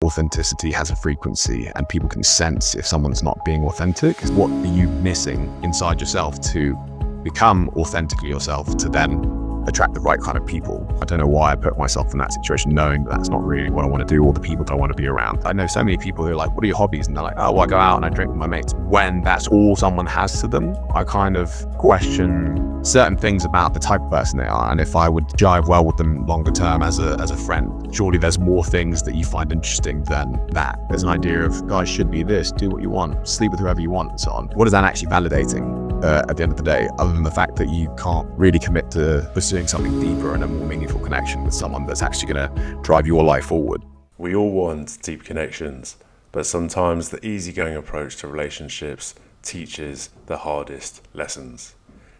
authenticity has a frequency, and people can sense if someone's not being authentic. What are you missing inside yourself to become authentically yourself, to then attract the right kind of people? I don't know why I put myself in that situation, knowing that that's not really what I want to do or the people that I want to be around. I know so many people who are like, what are your hobbies? And they're like, oh, well, I go out and I drink with my mates. When that's all someone has to them, I kind of question certain things about the type of person they are, and if I would jive well with them longer term as a friend. Surely there's more things that you find interesting than that. There's an idea of guys should be this, do what you want, sleep with whoever you want, and so on. What is that actually validating at the end of the day, other than the fact that you can't really commit to pursuing something deeper and a more meaningful connection with someone that's actually going to drive your life forward? We all want deep connections, but sometimes the easygoing approach to relationships teaches the hardest lessons.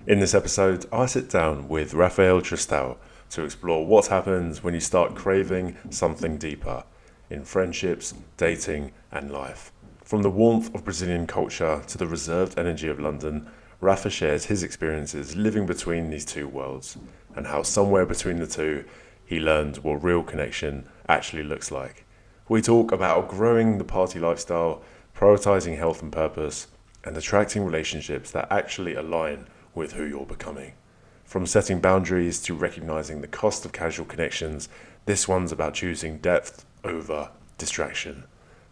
In this episode, I sit down with Raphael Tristao to explore what happens when you start craving something deeper in friendships, dating, and life. From the warmth of Brazilian culture to the reserved energy of London, Rapha shares his experiences living between these two worlds, and how somewhere between the two, he learned what real connection actually looks like. We talk about outgrowing the party lifestyle, prioritizing health and purpose, and attracting relationships that actually align with who you're becoming. From setting boundaries to recognizing the cost of casual connections, this one's about choosing depth over distraction.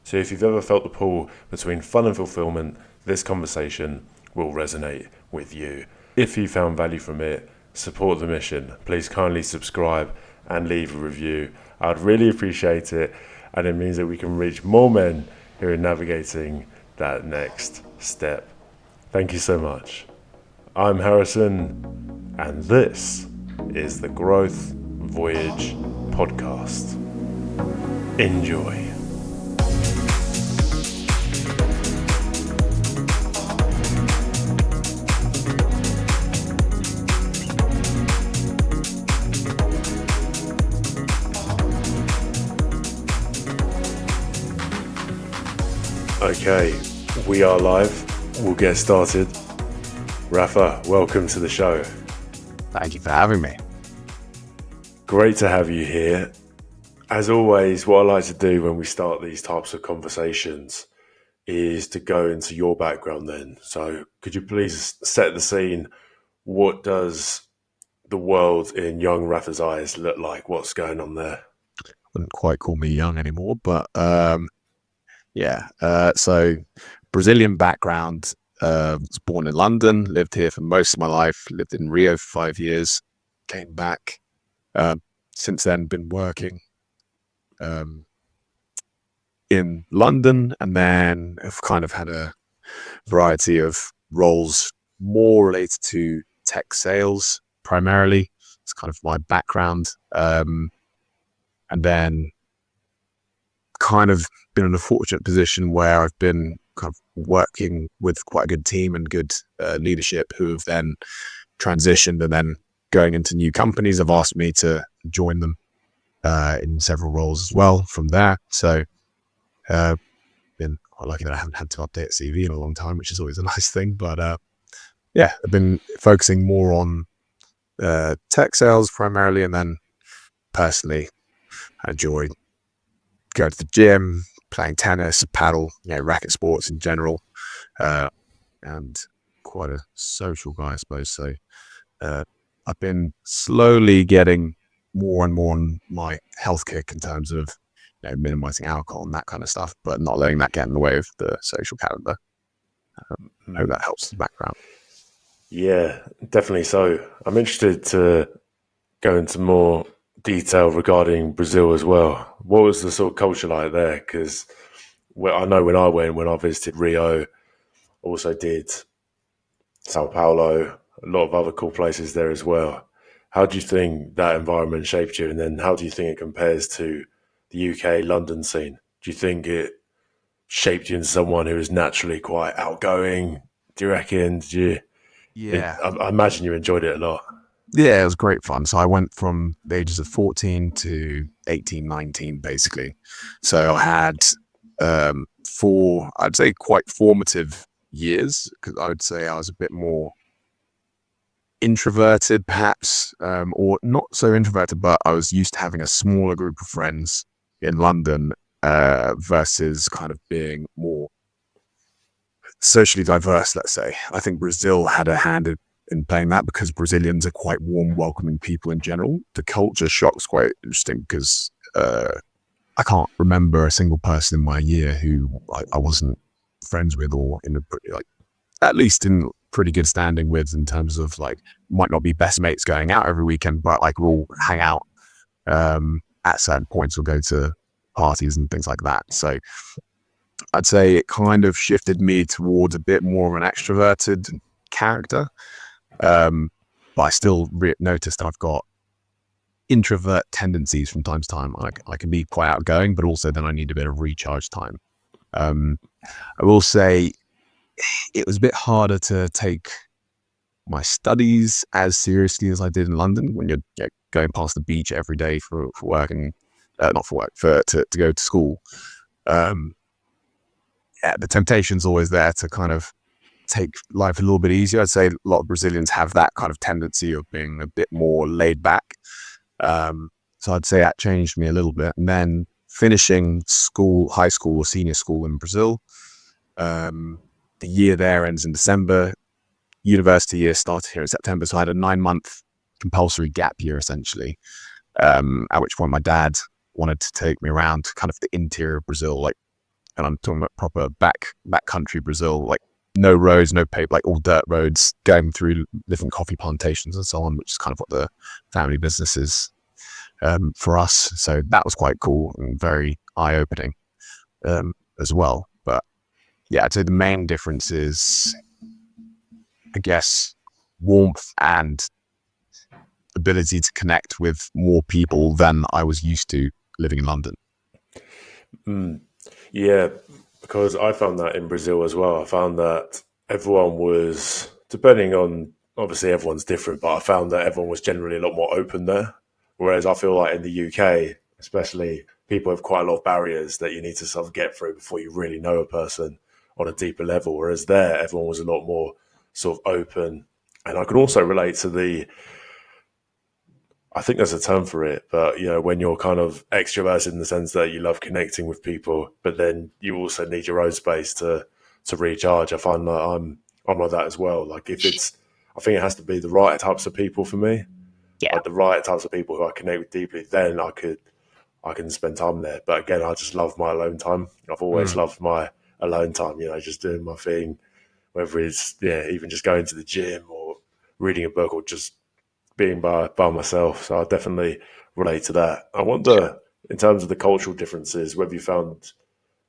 So if you've ever felt the pull between fun and fulfillment, this conversation will resonate with you. If you found value from it, support the mission. Please kindly subscribe and leave a review. I'd really appreciate it, and it means that we can reach more men who are navigating that next step. Thank you so much. I'm Harrison, and this is the Growth Voyage podcast. Enjoy. Okay, we are live. We'll get started. Rapha, welcome to the show. Thank you for having me. Great to have you here. As always, what I like to do when we start these types of conversations is to go into your background then. So could you please set the scene? What does the world in young Rapha's eyes look like? What's going on there? Wouldn't quite call me young anymore, but so Brazilian background. Was born in London, lived here for most of my life, lived in Rio for 5 years, came back. Since then, been working in London, and then I've kind of had a variety of roles more related to tech sales primarily. It's kind of my background. And then kind of been in a fortunate position where I've been kind of working with quite a good team and good leadership who have then transitioned and then going into new companies have asked me to join them in several roles as well from there. So been quite lucky that I haven't had to update a CV in a long time, which is always a nice thing. But I've been focusing more on tech sales primarily, and then personally I enjoy going to the gym, playing tennis, paddle, racket sports in general, and quite a social guy, I suppose. So I've been slowly getting more and more on my health kick in terms of minimizing alcohol and that kind of stuff, but not letting that get in the way of the social calendar. I hope that helps the background. Yeah, definitely so. I'm interested to go into more detail regarding Brazil as well. What was the sort of culture like there? Because I know when I visited Rio, also did Sao Paulo, a lot of other cool places there as well. How do you think that environment shaped you? And then how do you think it compares to the UK London scene? Do you think it shaped you into someone who is naturally quite outgoing? Do you reckon? I imagine you enjoyed it a lot. Yeah, it was great fun. So I went from the ages of 14 to 18, 19, basically. So I had four, I'd say quite formative years, because I would say I was a bit more introverted perhaps, or not so introverted, but I was used to having a smaller group of friends in London. versus kind of being more socially diverse, let's say. I think Brazil had a hand in playing that because Brazilians are quite warm, welcoming people in general. The culture shock's quite interesting because I can't remember a single person in my year who I wasn't friends with or in a pretty, like, at least in pretty good standing with, in terms of like, might not be best mates going out every weekend, but like we'll hang out at certain points. We'll go to parties and things like that. So I'd say it kind of shifted me towards a bit more of an extroverted character. But I still noticed I've got introvert tendencies from time to time. I can be quite outgoing, but also then I need a bit of recharge time. I will say it was a bit harder to take my studies as seriously as I did in London when you're going past the beach every day for work and not for work, to go to school. The temptation's always there to kind of take life a little bit easier. I'd say a lot of Brazilians have that kind of tendency of being a bit more laid back. So I'd say that changed me a little bit. And then finishing school, high school or senior school in Brazil, the year there ends in December. University year started here in September. So I had a 9-month compulsory gap year, essentially, at which point my dad wanted to take me around to kind of the interior of Brazil, like, and I'm talking about proper back country Brazil, like no roads, no paper, like all dirt roads, going through different coffee plantations and so on, which is kind of what the family business is for us. So that was quite cool and very eye-opening as well. But yeah, I'd say the main difference is, I guess, warmth and ability to connect with more people than I was used to living in London. Yeah, because I found that in Brazil as well. I found that everyone was, depending on, obviously everyone's different, but I found that everyone was generally a lot more open there. Whereas I feel like in the UK, especially, people have quite a lot of barriers that you need to sort of get through before you really know a person on a deeper level. Whereas there, everyone was a lot more sort of open. And I can also relate to I think there's a term for it, but when you're kind of extroverted in the sense that you love connecting with people, but then you also need your own space to recharge. I find that I'm like that as well. Like I think it has to be the right types of people for me, Yeah. like the right types of people who I connect with deeply. Then I can spend time there. But again, I just love my alone time. I've always loved my alone time. Just doing my thing, whether it's even just going to the gym or reading a book or just being by myself. So I definitely relate to that. I wonder, in terms of the cultural differences, whether you found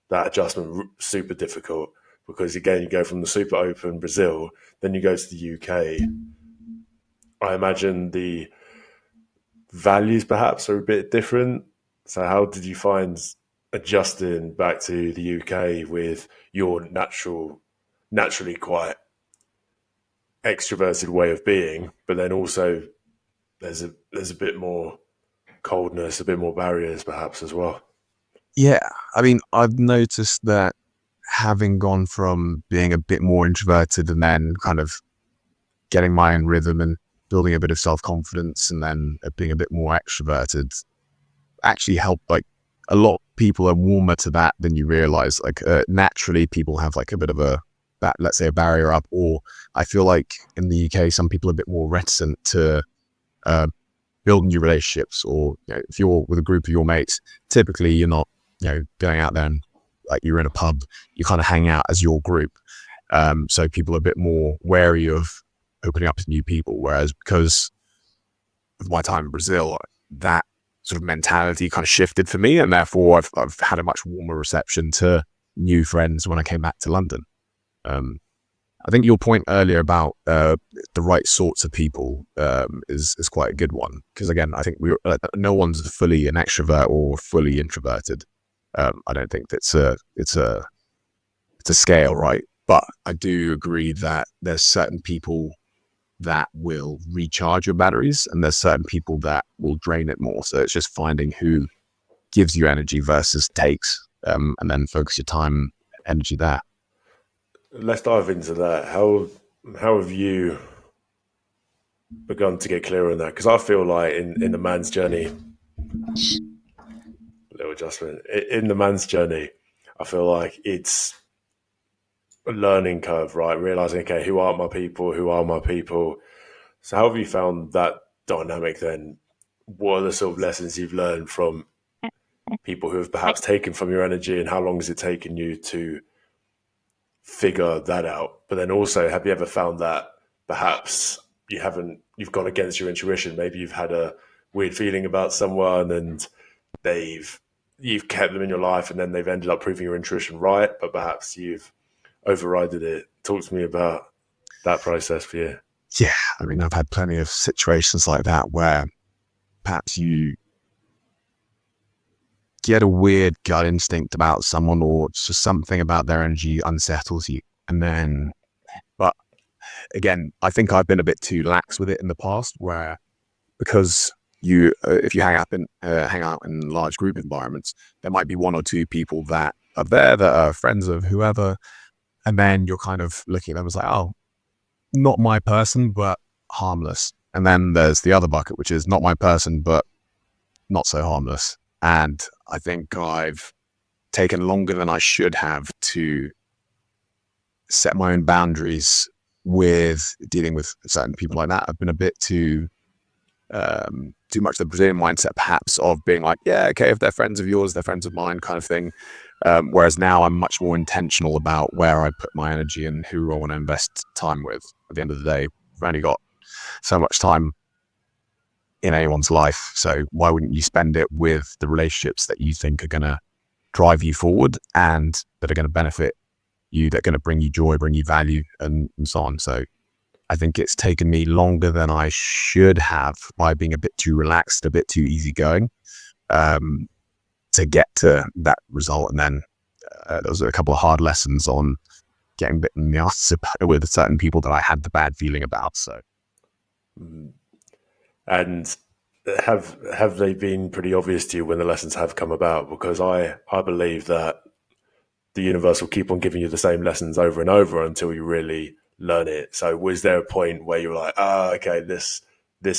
that adjustment super difficult, because again, you go from the super open Brazil, then you go to the UK. I imagine the values perhaps are a bit different. So how did you find adjusting back to the UK with your naturally quite extroverted way of being, but then also there's a bit more coldness, a bit more barriers perhaps as well. Yeah. I mean, I've noticed that having gone from being a bit more introverted and then kind of getting my own rhythm and building a bit of self-confidence and then being a bit more extroverted actually helped. Like, a lot of people are warmer to that than you realize. Like, naturally people have like a bit of let's say a barrier up, or I feel like in the UK some people are a bit more reticent to build new relationships, or if you're with a group of your mates, typically you're not going out there and like you're in a pub, you kind of hang out as your group. So people are a bit more wary of opening up to new people, whereas because of my time in Brazil, that sort of mentality kind of shifted for me, and therefore I've had a much warmer reception to new friends when I came back to London. I think your point earlier about the right sorts of people is quite a good one, because again, I think no one's fully an extrovert or fully introverted. I don't think it's a scale, right? But I do agree that there's certain people that will recharge your batteries, and there's certain people that will drain it more. So it's just finding who gives you energy versus takes, and then focus your time, energy there. Let's dive into that. How have you begun to get clearer on that? Because I feel like in the man's journey, little adjustment. In the man's journey, I feel like it's a learning curve, right? Realizing, okay, who are my people? Who are my people? So, how have you found that dynamic then? What are the sort of lessons you've learned from people who have perhaps taken from your energy, and how long has it taken you to figure that out? But then also, have you ever found that perhaps you've gone against your intuition? Maybe you've had a weird feeling about someone and they've you've kept them in your life and then they've ended up proving your intuition right, but perhaps you've overridden it. Talk to me about that process for you. Yeah, I mean, I've had plenty of situations like that where perhaps you get a weird gut instinct about someone, or it's just something about their energy unsettles you. And then, but again, I think I've been a bit too lax with it in the past, where because if you hang out in large group environments, there might be one or two people that are there that are friends of whoever, and then you're kind of looking at them as like, oh, not my person, but harmless. And then there's the other bucket, which is not my person, but not so harmless. And I think I've taken longer than I should have to set my own boundaries with dealing with certain people like that. I've been a bit too much the Brazilian mindset, perhaps, of being like, yeah, okay, if they're friends of yours, they're friends of mine, kind of thing. Whereas now I'm much more intentional about where I put my energy and who I want to invest time with. At the end of the day, we've only got so much time in anyone's life, so why wouldn't you spend it with the relationships that you think are going to drive you forward and that are going to benefit you, that are going to bring you joy, bring you value, and so on. So I think it's taken me longer than I should have by being a bit too relaxed, a bit too easygoing, to get to that result. And then those are a couple of hard lessons on getting bitten in the ass with certain people that I had the bad feeling about. So, and have they been pretty obvious to you when the lessons have come about? Because I believe that the universe will keep on giving you the same lessons over and over until you really learn it. So was there a point where you were like, okay, this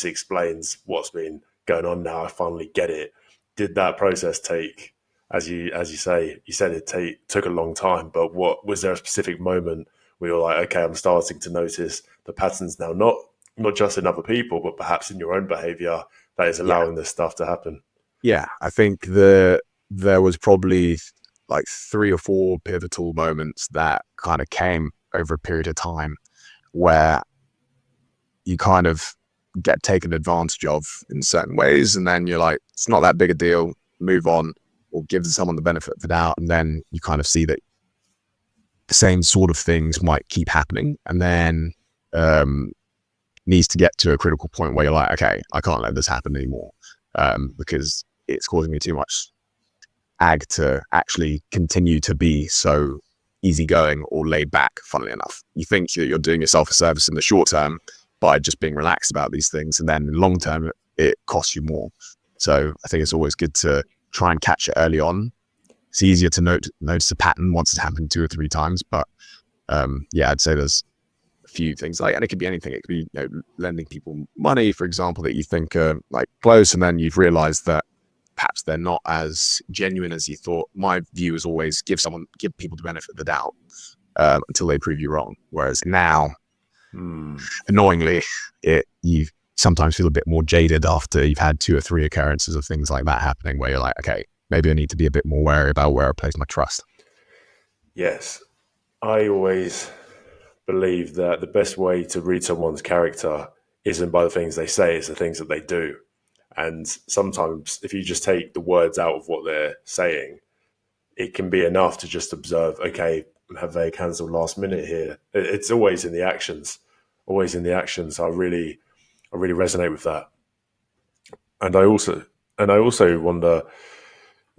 explains what's been going on now, I finally get it? Did that process take, as you say, you said took a long time, but what was there a specific moment where you're like, okay, I'm starting to notice the patterns now, not just in other people, but perhaps in your own behavior that is allowing this stuff to happen? Yeah, I think there was probably like 3 or 4 pivotal moments that kind of came over a period of time where you kind of get taken advantage of in certain ways, and then you're like, it's not that big a deal, move on, or give someone the benefit of the doubt, and then you kind of see that the same sort of things might keep happening, and then needs to get to a critical point where you're like, okay, I can't let this happen anymore, because it's causing me too much ag to actually continue to be so easygoing or laid back. Funnily enough, you think that you're doing yourself a service in the short term by just being relaxed about these things, and then in the long term it costs you more. So I think it's always good to try and catch it early on. It's easier to notice a pattern once it's happened 2 or 3 times, but yeah, I'd say there's a few things, like, and it could be anything. It could be, lending people money, for example, that you think are like close, and then you've realized that perhaps they're not as genuine as you thought. My view is always give people the benefit of the doubt until they prove you wrong. Whereas now, annoyingly, you sometimes feel a bit more jaded after you've had 2 or 3 occurrences of things like that happening, where you're like, okay, maybe I need to be a bit more wary about where I place my trust. Yes, I always believe that the best way to read someone's character isn't by the things they say, it's the things that they do. And sometimes if you just take the words out of what they're saying, it can be enough to just observe, okay, have they cancelled last minute here? It's always in the actions, always in the actions. I really resonate with that. And I also wonder,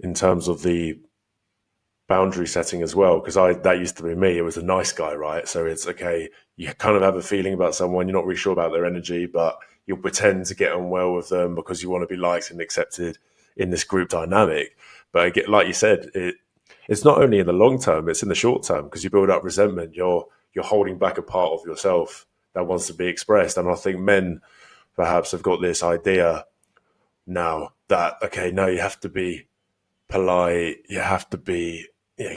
in terms of the boundary setting as well, because that used to be me. It was a nice guy, right? So it's okay, you kind of have a feeling about someone, you're not really sure about their energy, but you'll pretend to get on well with them because you want to be liked and accepted in this group dynamic. But again, like you said, it's not only in the long term, it's in the short term, because you build up resentment. You're holding back a part of yourself that wants to be expressed. And I think men perhaps have got this idea now that, okay, no, you have to be polite. You have to be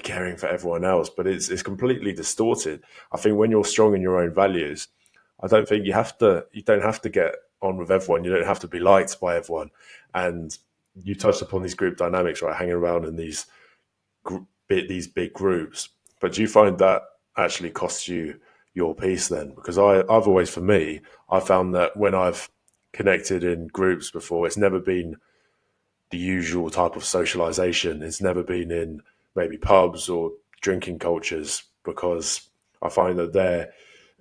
caring for everyone else, but it's completely distorted. I think when you're strong in your own values, I don't think you don't have to get on with everyone. You don't have to be liked by everyone. And you touched upon these group dynamics, right? Hanging around in these big groups. But do you find that actually costs you your peace then? Because I've always, for me, I found that when I've connected in groups before, it's never been the usual type of socialization. It's never been in maybe pubs or drinking cultures, because I find that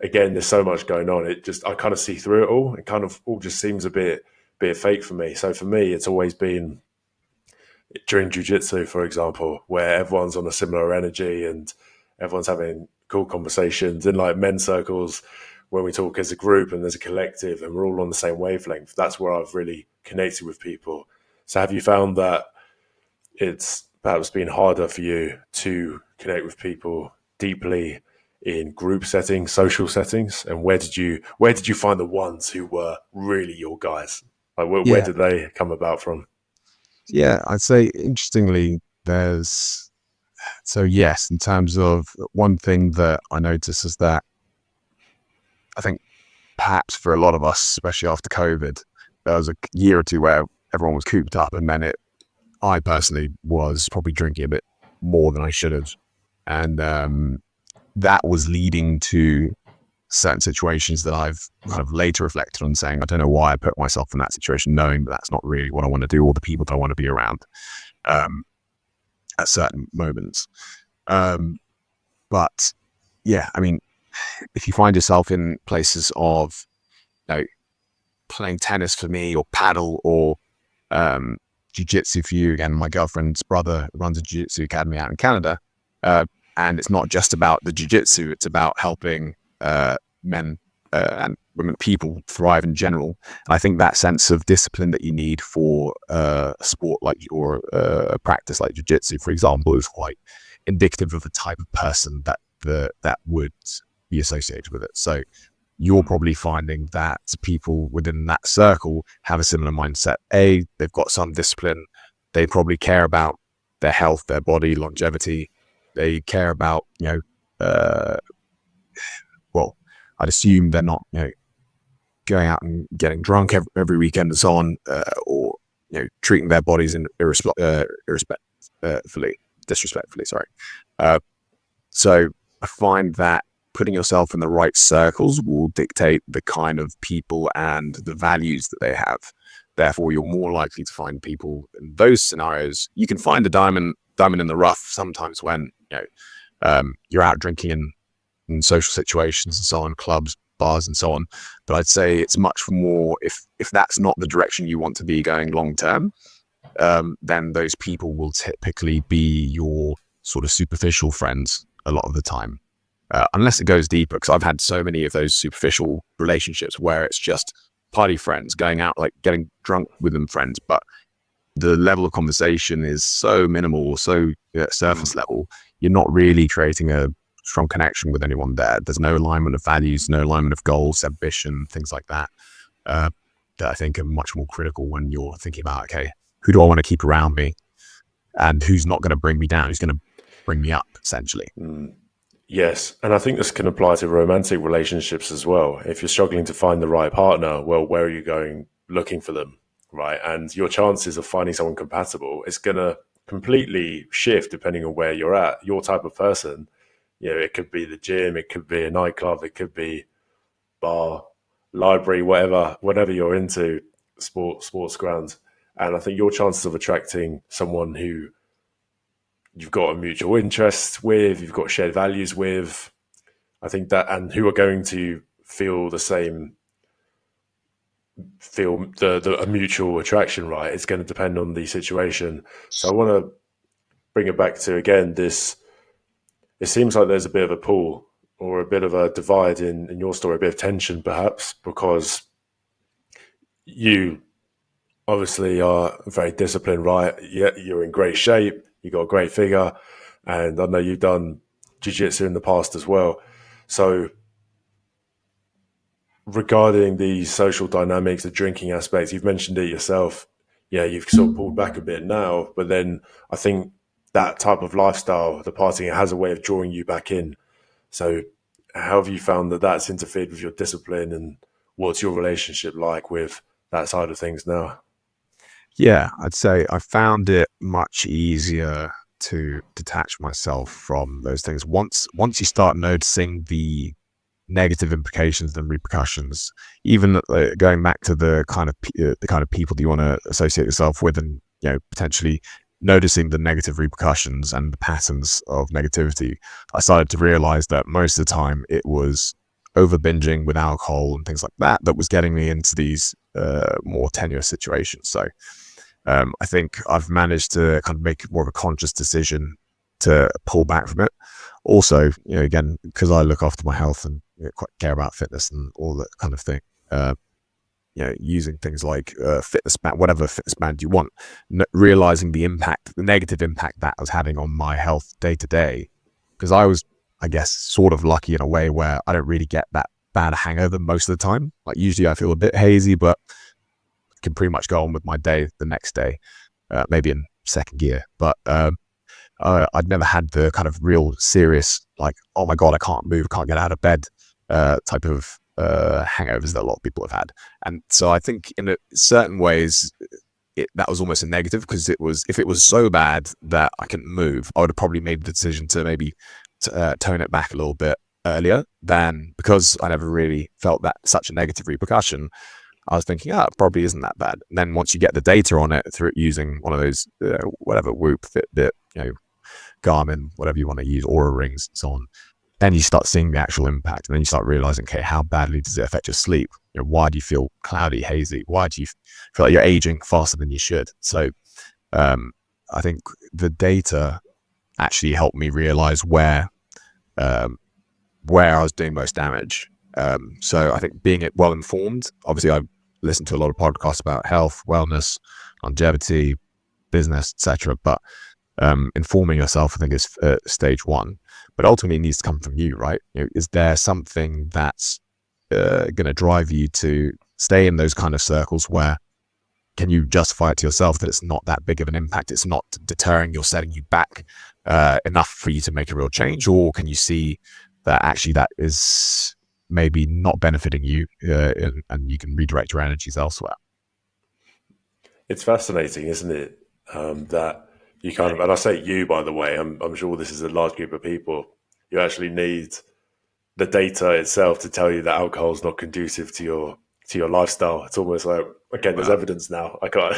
again, there's so much going on. I kind of see through it all. It kind of all just seems a bit fake for me. So for me, it's always been during jiu-jitsu, for example, where everyone's on a similar energy and everyone's having cool conversations in like men's circles when we talk as a group and there's a collective and we're all on the same wavelength. That's where I've really connected with people. So have you found that it's perhaps been harder for you to connect with people deeply in group settings, social settings? And where did you find the ones who were really your guys? Like where Yeah, did they come about from? yeah. I'd say interestingly, yes, in terms of one thing that I noticed is that I think perhaps for a lot of us, especially after COVID, there was a year or two where everyone was cooped up, and then I personally was probably drinking a bit more than I should have, and that was leading to certain situations that I've kind of later reflected on, saying I don't know why I put myself in that situation, knowing that that's not really what I want to do or the people that I want to be around at certain moments. But yeah, I mean, if you find yourself in places of, playing tennis for me, or paddle, or jiu-jitsu for you, again, my girlfriend's brother runs a jiu-jitsu academy out in Canada, and it's not just about the jiu-jitsu, it's about helping men and women, people thrive in general. And I think that sense of discipline that you need for a sport like, or a practice like jiu-jitsu, for example, is quite indicative of the type of person that would be associated with it. So you're probably finding that people within that circle have a similar mindset. They've got some discipline. They probably care about their health, their body, longevity. They care about, well, I'd assume they're not, going out and getting drunk every weekend and so on, or, treating their bodies disrespectfully, sorry. So I find that putting yourself in the right circles will dictate the kind of people and the values that they have. Therefore, you're more likely to find people in those scenarios. You can find a diamond in the rough sometimes when you're out drinking in social situations and so on, clubs, bars, and so on. But I'd say it's much more, if that's not the direction you want to be going long term, then those people will typically be your sort of superficial friends a lot of the time. Unless it goes deeper, because I've had so many of those superficial relationships where it's just party friends, going out, like getting drunk with them friends, but the level of conversation is so minimal, so surface level, you're not really creating a strong connection with anyone there. There's no alignment of values, no alignment of goals, ambition, things like that, that I think are much more critical when you're thinking about, okay, who do I want to keep around me and who's not going to bring me down, who's going to bring me up, essentially. Yes, and I think this can apply to romantic relationships as well. If you're struggling to find the right partner, well, where are you going looking for them, right? And your chances of finding someone compatible is going to completely shift depending on where you're at, your type of person. It could be the gym, it could be a nightclub, it could be bar, library, whatever you're into, sports grounds. And I think your chances of attracting someone who you've got a mutual interest with, you've got shared values with, I think that, and who are going to feel a mutual attraction, right? It's going to depend on the situation. So I want to bring it back to, again, it seems like there's a bit of a pull or a bit of a divide in your story, a bit of tension perhaps, because you obviously are very disciplined, right? You're in great shape, you've got a great figure, and I know you've done jiu-jitsu in the past as well. So regarding the social dynamics, the drinking aspects, you've mentioned it yourself, yeah, you've sort of pulled back a bit now, but then I think that type of lifestyle, the partying, it has a way of drawing you back in. So, how have you found that that's interfered with your discipline, and what's your relationship like with that side of things now? Yeah, I'd say I found it much easier to detach myself from those things. Once you start noticing the negative implications and repercussions, even going back to the kind of people that you want to associate yourself with, and potentially noticing the negative repercussions and the patterns of negativity, I started to realize that most of the time it was over binging with alcohol and things like that that was getting me into these more tenuous situations. So I think I've managed to kind of make more of a conscious decision to pull back from it. Also, again, because I look after my health and quite care about fitness and all that kind of thing. Uh, using things like fitness band, whatever fitness band you want, realizing the impact, the negative impact that was having on my health day to day. Because I was, I guess, sort of lucky in a way where I don't really get that bad hangover most of the time. Like usually I feel a bit hazy, but can pretty much go on with my day the next day, maybe in second gear. But I'd never had the kind of real serious, like, oh my God, I can't move, can't get out of bed type of hangovers that a lot of people have had. And so I think in certain ways, that was almost a negative, because if it was so bad that I couldn't move, I would have probably made the decision to maybe tone it back a little bit earlier, than because I never really felt that such a negative repercussion. I was thinking, it probably isn't that bad. And then once you get the data on it through using one of those, whatever, Whoop, Fitbit, Garmin, whatever you want to use, Aura rings and so on, then you start seeing the actual impact. And then you start realizing, okay, how badly does it affect your sleep? Why do you feel cloudy, hazy? Why do you feel like you're aging faster than you should? So I think the data actually helped me realize um, where I was doing most damage. So I think being well informed, obviously I listened to a lot of podcasts about health, wellness, longevity, business, etc. But informing yourself, I think, is stage one. But ultimately, it needs to come from you, right? Is there something that's going to drive you to stay in those kind of circles where can you justify it to yourself that it's not that big of an impact? It's not deterring or setting you back enough for you to make a real change? Or can you see that actually that is maybe not benefiting you and you can redirect your energies elsewhere? It's fascinating, isn't it? That you kind of, and I say you, by the way, I'm sure this is a large group of people. You actually need the data itself to tell you that alcohol is not conducive to your lifestyle. It's almost like, again, there's Well, evidence now. I can't,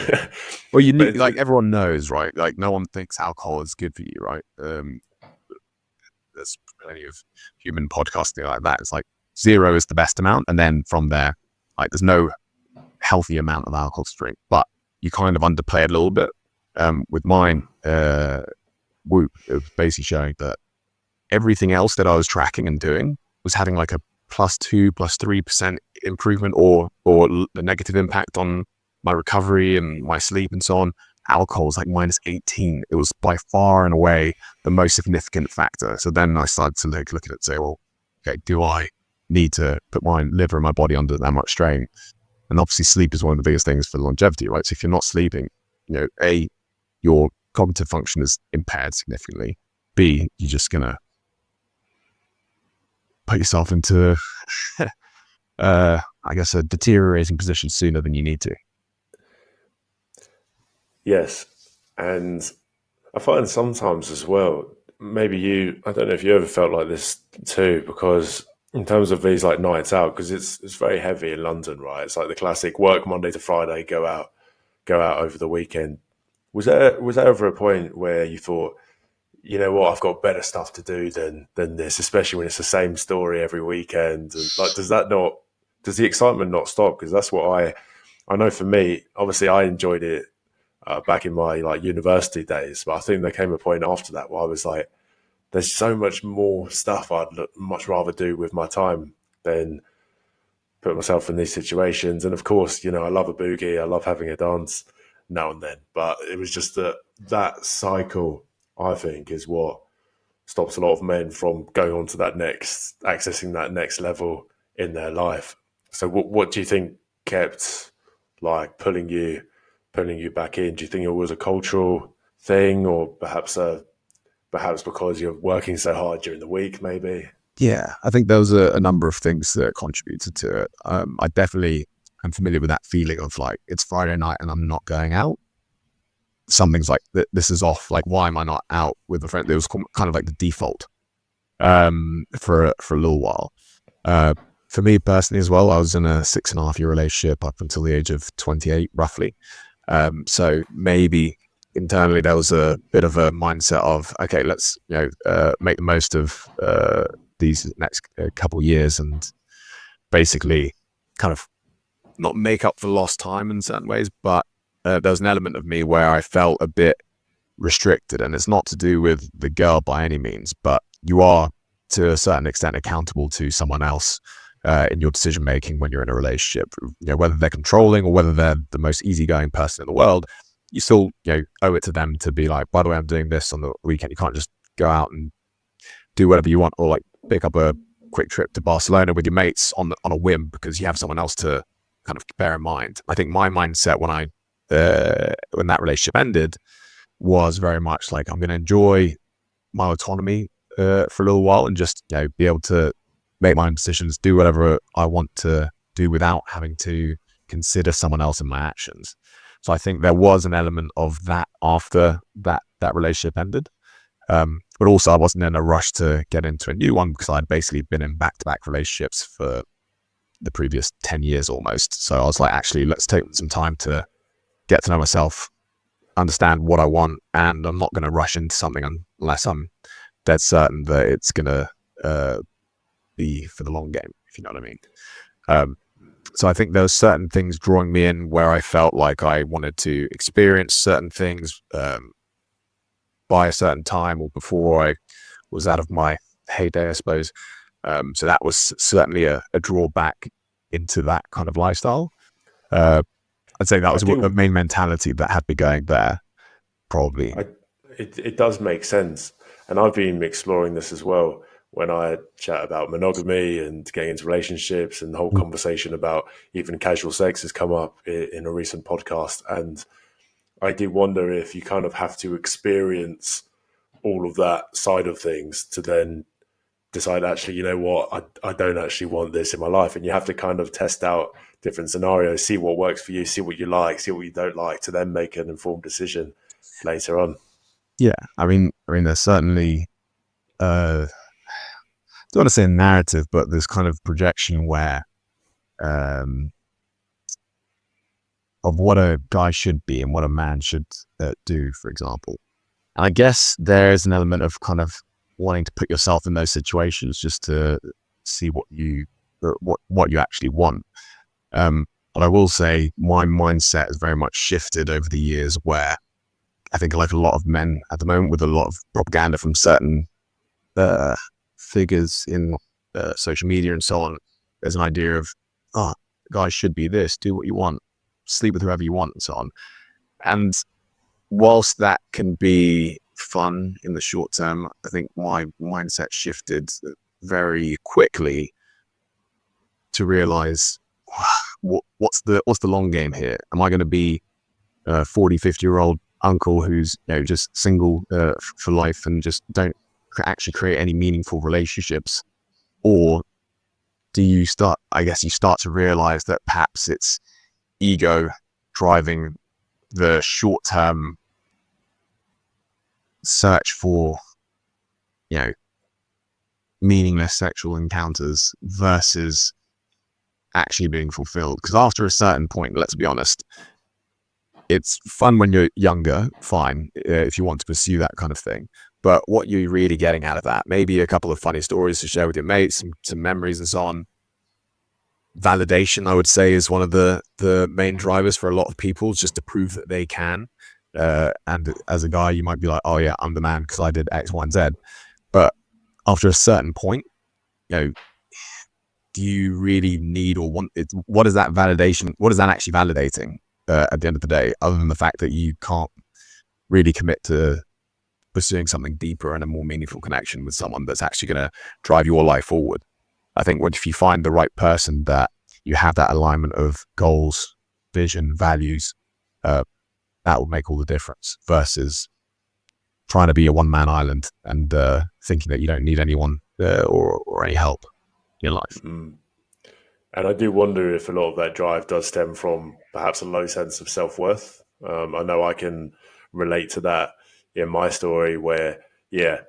well, you but need, like, everyone knows, right? Like, no one thinks alcohol is good for you, right? There's plenty of human podcasting like that. It's like 0 is the best amount, and then from there, like, there's no healthy amount of alcohol to drink, but you kind of underplay it a little bit. With mine, Whoop, it was basically showing that everything else that I was tracking and doing was having like a +2, +3% improvement, or the negative impact on my recovery and my sleep and so on. Alcohol was like -18. It was by far and away the most significant factor. So then I started to look at it and say, well, okay, do I need to put my liver and my body under that much strain? And obviously sleep is one of the biggest things for longevity, right? So if you're not sleeping, A, your cognitive function is impaired significantly. B, you're just going to put yourself into, I guess, a deteriorating position sooner than you need to. yes. And I find sometimes as well, maybe I don't know if you ever felt like this too, because in terms of these like nights out, because it's very heavy in London, right? It's like the classic work Monday to Friday, go out over the weekend. Was there ever a point where you thought, you know what, I've got better stuff to do than this, especially when it's the same story every weekend? And like, does the excitement not stop? Because that's what I know for me. Obviously, I enjoyed it back in my like university days, but I think there came a point after that where I was like, there's so much more stuff much rather do with my time than put myself in these situations. And of course, I love a boogie, I love having a dance now and then, but it was just that cycle, I think, is what stops a lot of men from going on to accessing that next level in their life. So what do you think kept like pulling you pulling you back in? Do you think it was a cultural thing, or perhaps because you're working so hard during the week, maybe? Yeah, I think there was a number of things that contributed to it. I definitely am familiar with that feeling of like, it's Friday night and I'm not going out. Something's like, this is off. Like, why am I not out with a friend? It was kind of like the default for a little while. For me personally as well, I was in a 6.5 year relationship up until the age of 28, roughly. So maybe internally there was a bit of a mindset of, okay, let's make the most of these next couple of years and basically kind of not make up for lost time in certain ways. But there was an element of me where I felt a bit restricted, and it's not to do with the girl by any means, but you are to a certain extent accountable to someone else in your decision making when you're in a relationship. Whether they're controlling or whether they're the most easygoing person in the world, you still owe it to them to be like, by the way, I'm doing this on the weekend. You can't just go out and do whatever you want, or like pick up a quick trip to Barcelona with your mates on a whim because you have someone else to kind of bear in mind. I think my mindset when that relationship ended was very much like, I'm going to enjoy my autonomy for a little while and just be able to make my own decisions, do whatever I want to do without having to consider someone else in my actions. So I think there was an element of that after that relationship ended. But also I wasn't in a rush to get into a new one because I'd basically been in back-to-back relationships for the previous 10 years almost. So I was like, actually, let's take some time to get to know myself, understand what I want, and I'm not going to rush into something unless I'm dead certain that it's going to be for the long game, if you know what I mean. So I think there were certain things drawing me in where I felt like I wanted to experience certain things by a certain time or before I was out of my heyday, I suppose. So that was certainly a drawback into that kind of lifestyle. I'd say that was a main mentality that had me going there, probably. It does make sense. And I've been exploring this as well when I chat about monogamy and getting into relationships, and the whole conversation about even casual sex has come up in a recent podcast. And I do wonder if you kind of have to experience all of that side of things to then decide, actually, you know what, I don't actually want this in my life. And you have to kind of test out different scenarios, see what works for you, see what you like, see what you don't like, to then make an informed decision later on. Yeah, I mean, there's certainly, I don't want to say a narrative, but there's kind of projection where of what a guy should be and what a man should do, for example. And I guess there's an element of kind of wanting to put yourself in those situations just to see what you actually want. But I will say my mindset has very much shifted over the years, where I think, like a lot of men at the moment, with a lot of propaganda from certain figures in social media and so on, there's an idea of, guys should be this, do what you want, sleep with whoever you want, and so on. And whilst that can be fun in the short term, I think my mindset shifted very quickly to realize, what's the long game here? Am I going to be a 40, 50-year-old uncle who's just single for life and just don't actually create any meaningful relationships? Or do you start to realize that perhaps it's ego driving the short-term search for meaningless sexual encounters versus actually being fulfilled? Because after a certain point, let's be honest, it's fun when you're younger, fine, if you want to pursue that kind of thing. But what you're really getting out of that, maybe a couple of funny stories to share with your mates, some memories and so on. Validation, I would say, is one of the main drivers for a lot of people, just to prove that they can. And as a guy, you might be like, oh yeah, I'm the man because I did X, Y, and Z. But after a certain point, do you really need or want it? What is that validation? What is that actually validating at the end of the day, other than the fact that you can't really commit to pursuing something deeper and a more meaningful connection with someone that's actually going to drive your life forward? I think if you find the right person that you have that alignment of goals, vision, values, that will make all the difference versus trying to be a one-man island and thinking that you don't need anyone or any help in life. Mm. And I do wonder if a lot of that drive does stem from perhaps a low sense of self-worth. I know I can relate to that in my story where, yeah,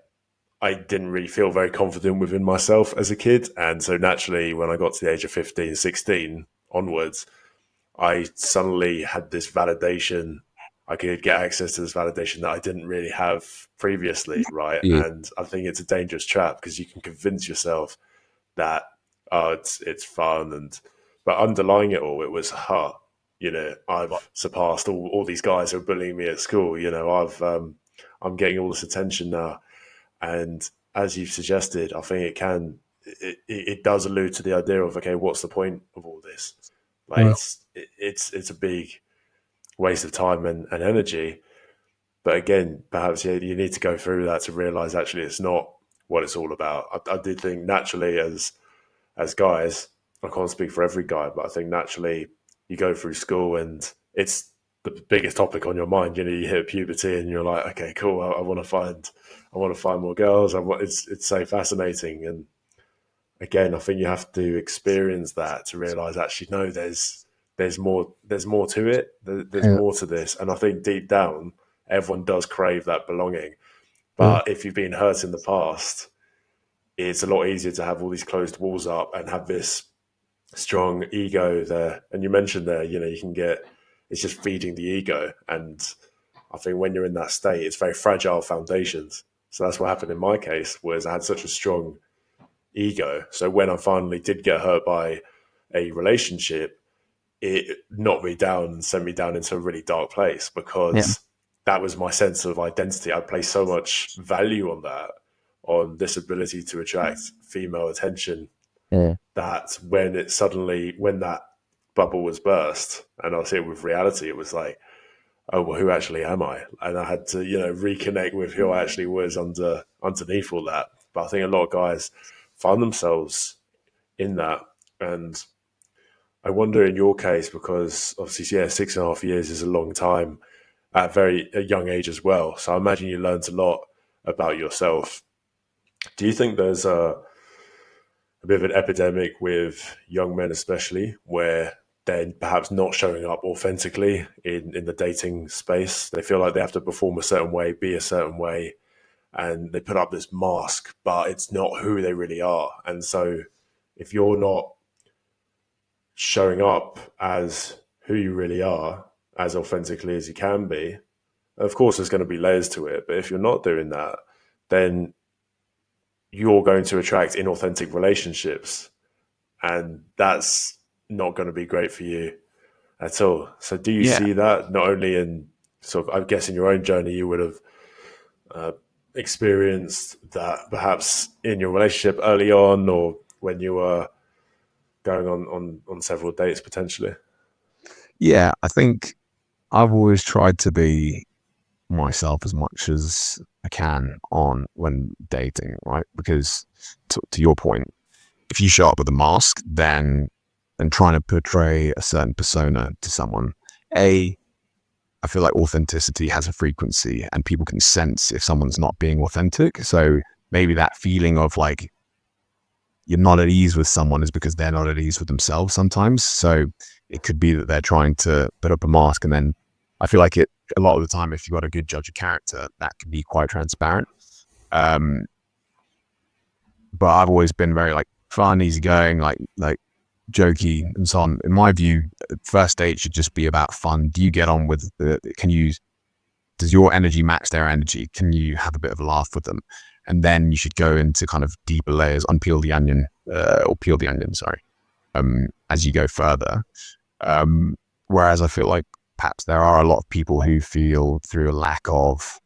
I didn't really feel very confident within myself as a kid. And so naturally, when I got to the age of 15, 16 onwards, I suddenly had this validation. I could get access to this validation that I didn't really have previously, right? Yeah, And I think it's a dangerous trap because you can convince yourself that it's fun, and but underlying it all, it was I've surpassed all these guys who are bullying me at school. I'm getting all this attention now, and as you've suggested, I think it does allude to the idea of, okay, what's the point of all this? Like it's a big waste of time and energy. But again, perhaps you need to go through that to realize actually it's not what it's all about. I did think naturally as guys, I can't speak for every guy, but I think naturally you go through school and it's the biggest topic on your mind. You hit puberty and you're like, okay, cool. I want to find more girls. It's so fascinating. And again, I think you have to experience that to realize actually, no, there's more to it. There's yeah, more to this. And I think deep down, everyone does crave that belonging. yeah, But if you've been hurt in the past, it's a lot easier to have all these closed walls up and have this strong ego there. And you mentioned there, you can get, it's just feeding the ego. And I think when you're in that state, it's very fragile foundations. So that's what happened in my case, was I had such a strong ego. So when I finally did get hurt by a relationship, it knocked me down and sent me down into a really dark place Yeah. because that was my sense of identity. I placed so much value on that, on this ability to attract female attention, Yeah. that when that bubble was burst and I was hit with reality, it was like, oh, well, who actually am I? And I had to, reconnect with who I actually was underneath all that. But I think a lot of guys find themselves in that. And I wonder in your case, because obviously, yeah, 6.5 years is a long time at a young age as well. So I imagine you learned a lot about yourself. Do you think there's a bit of an epidemic with young men, especially, where they're perhaps not showing up authentically in the dating space? They feel like they have to perform a certain way, be a certain way, and they put up this mask, but it's not who they really are. And so if you're not showing up as who you really are, as authentically as you can be, of course, there's going to be layers to it. But if you're not doing that, then you're going to attract inauthentic relationships. And that's not going to be great for you at all. So, do you Yeah. see that not only in sort of, I guess, in your own journey, you would have experienced that perhaps in your relationship early on or when you were going on several dates potentially? yeah. I think I've always tried to be myself as much as I can on when dating, right? Because to your point, if you show up with a mask, then trying to portray a certain persona to someone, I feel like authenticity has a frequency and people can sense if someone's not being authentic. So maybe that feeling of like you're not at ease with someone is because they're not at ease with themselves sometimes. So it could be that they're trying to put up a mask, and then I feel like a lot of the time, if you've got a good judge of character, that can be quite transparent. Um, but I've always been very like fun, easygoing, like jokey and so on. In my view, first date should just be about fun. Do you get on with does your energy match their energy? Can you have a bit of a laugh with them? And then you should go into kind of deeper layers, unpeel the onion, or peel the onion, sorry, as you go further. Whereas I feel like perhaps there are a lot of people who feel through a lack of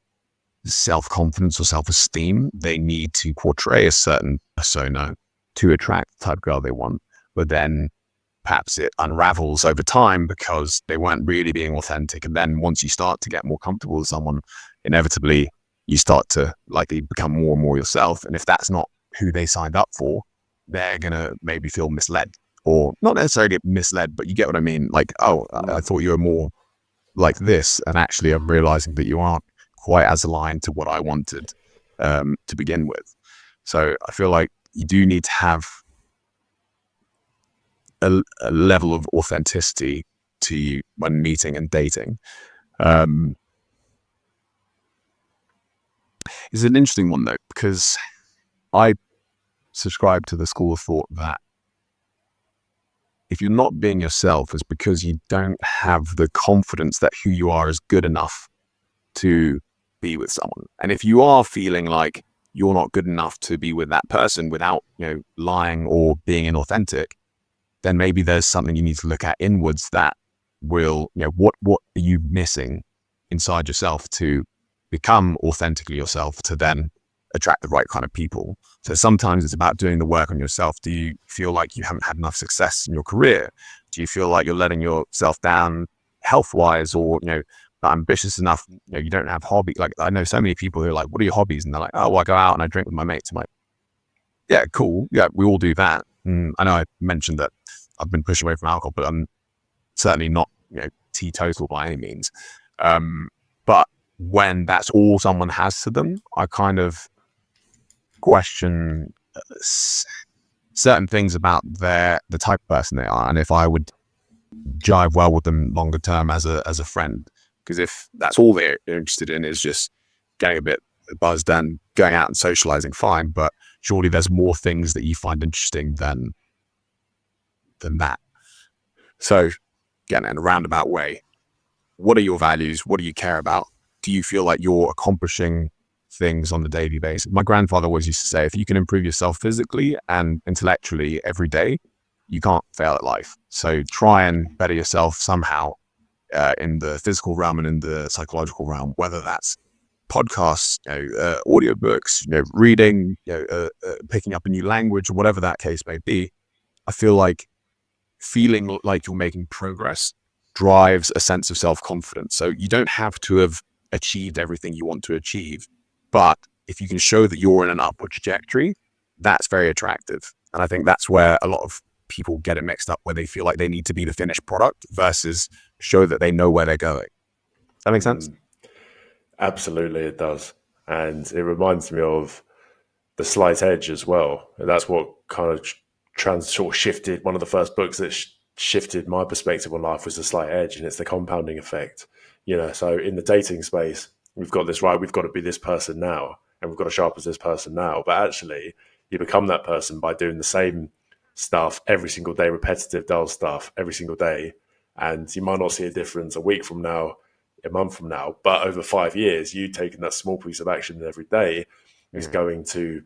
self-confidence or self-esteem, they need to portray a certain persona to attract the type of girl they want. But then perhaps it unravels over time because they weren't really being authentic. And then once you start to get more comfortable with someone, inevitably you start to likely become more and more yourself. And if that's not who they signed up for, they're going to maybe feel misled, or not necessarily misled, but you get what I mean? Like, oh, I thought you were more like this, and actually I'm realizing that you aren't quite as aligned to what I wanted to begin with. So I feel like you do need to have a level of authenticity to you when meeting and dating. It's an interesting one though, because I subscribe to the school of thought that if you're not being yourself, it's because you don't have the confidence that who you are is good enough to be with someone. And if you are feeling like you're not good enough to be with that person without, lying or being inauthentic, then maybe there's something you need to look at inwards that will, what are you missing inside yourself to become authentically yourself, to then attract the right kind of people. So sometimes it's about doing the work on yourself. Do you feel like you haven't had enough success in your career? Do you feel like you're letting yourself down health-wise, or not ambitious enough? You don't have hobby. Like, I know so many people who are like, what are your hobbies? And they're like, oh, well, I go out and I drink with my mates. I'm like, yeah, cool. Yeah, we all do that. I know I mentioned that I've been pushing away from alcohol, but I'm certainly not, teetotal by any means. But when that's all someone has to them, I kind of question certain things about the type of person they are, and if I would jive well with them longer term as a friend. Because if that's all they're interested in is just getting a bit buzzed and going out and socializing, fine. But surely there's more things that you find interesting than that. So again, in a roundabout way, what are your values? What do you care about? Do you feel like you're accomplishing things on a daily basis? My grandfather always used to say, if you can improve yourself physically and intellectually every day, you can't fail at life. So try and better yourself somehow in the physical realm and in the psychological realm, whether that's podcasts, audiobooks, reading, picking up a new language, or whatever that case may be. I feel like feeling like you're making progress drives a sense of self-confidence. So you don't have to have achieved everything you want to achieve, but if you can show that you're in an upward trajectory, that's very attractive. And I think that's where a lot of people get it mixed up, where they feel like they need to be the finished product versus show that they know where they're going. Does that make sense? Absolutely, it does. And it reminds me of The Slight Edge as well. And that's what kind of sort of shifted. One of the first books that shifted my perspective on life was The Slight Edge, and it's the compounding effect. So in the dating space, we've got this right. We've got to be this person now, and we've got to show up as this person now. But actually, you become that person by doing the same stuff every single day, repetitive, dull stuff every single day. And you might not see a difference a week from now, a month from now, but over 5 years, you taking that small piece of action every day is going to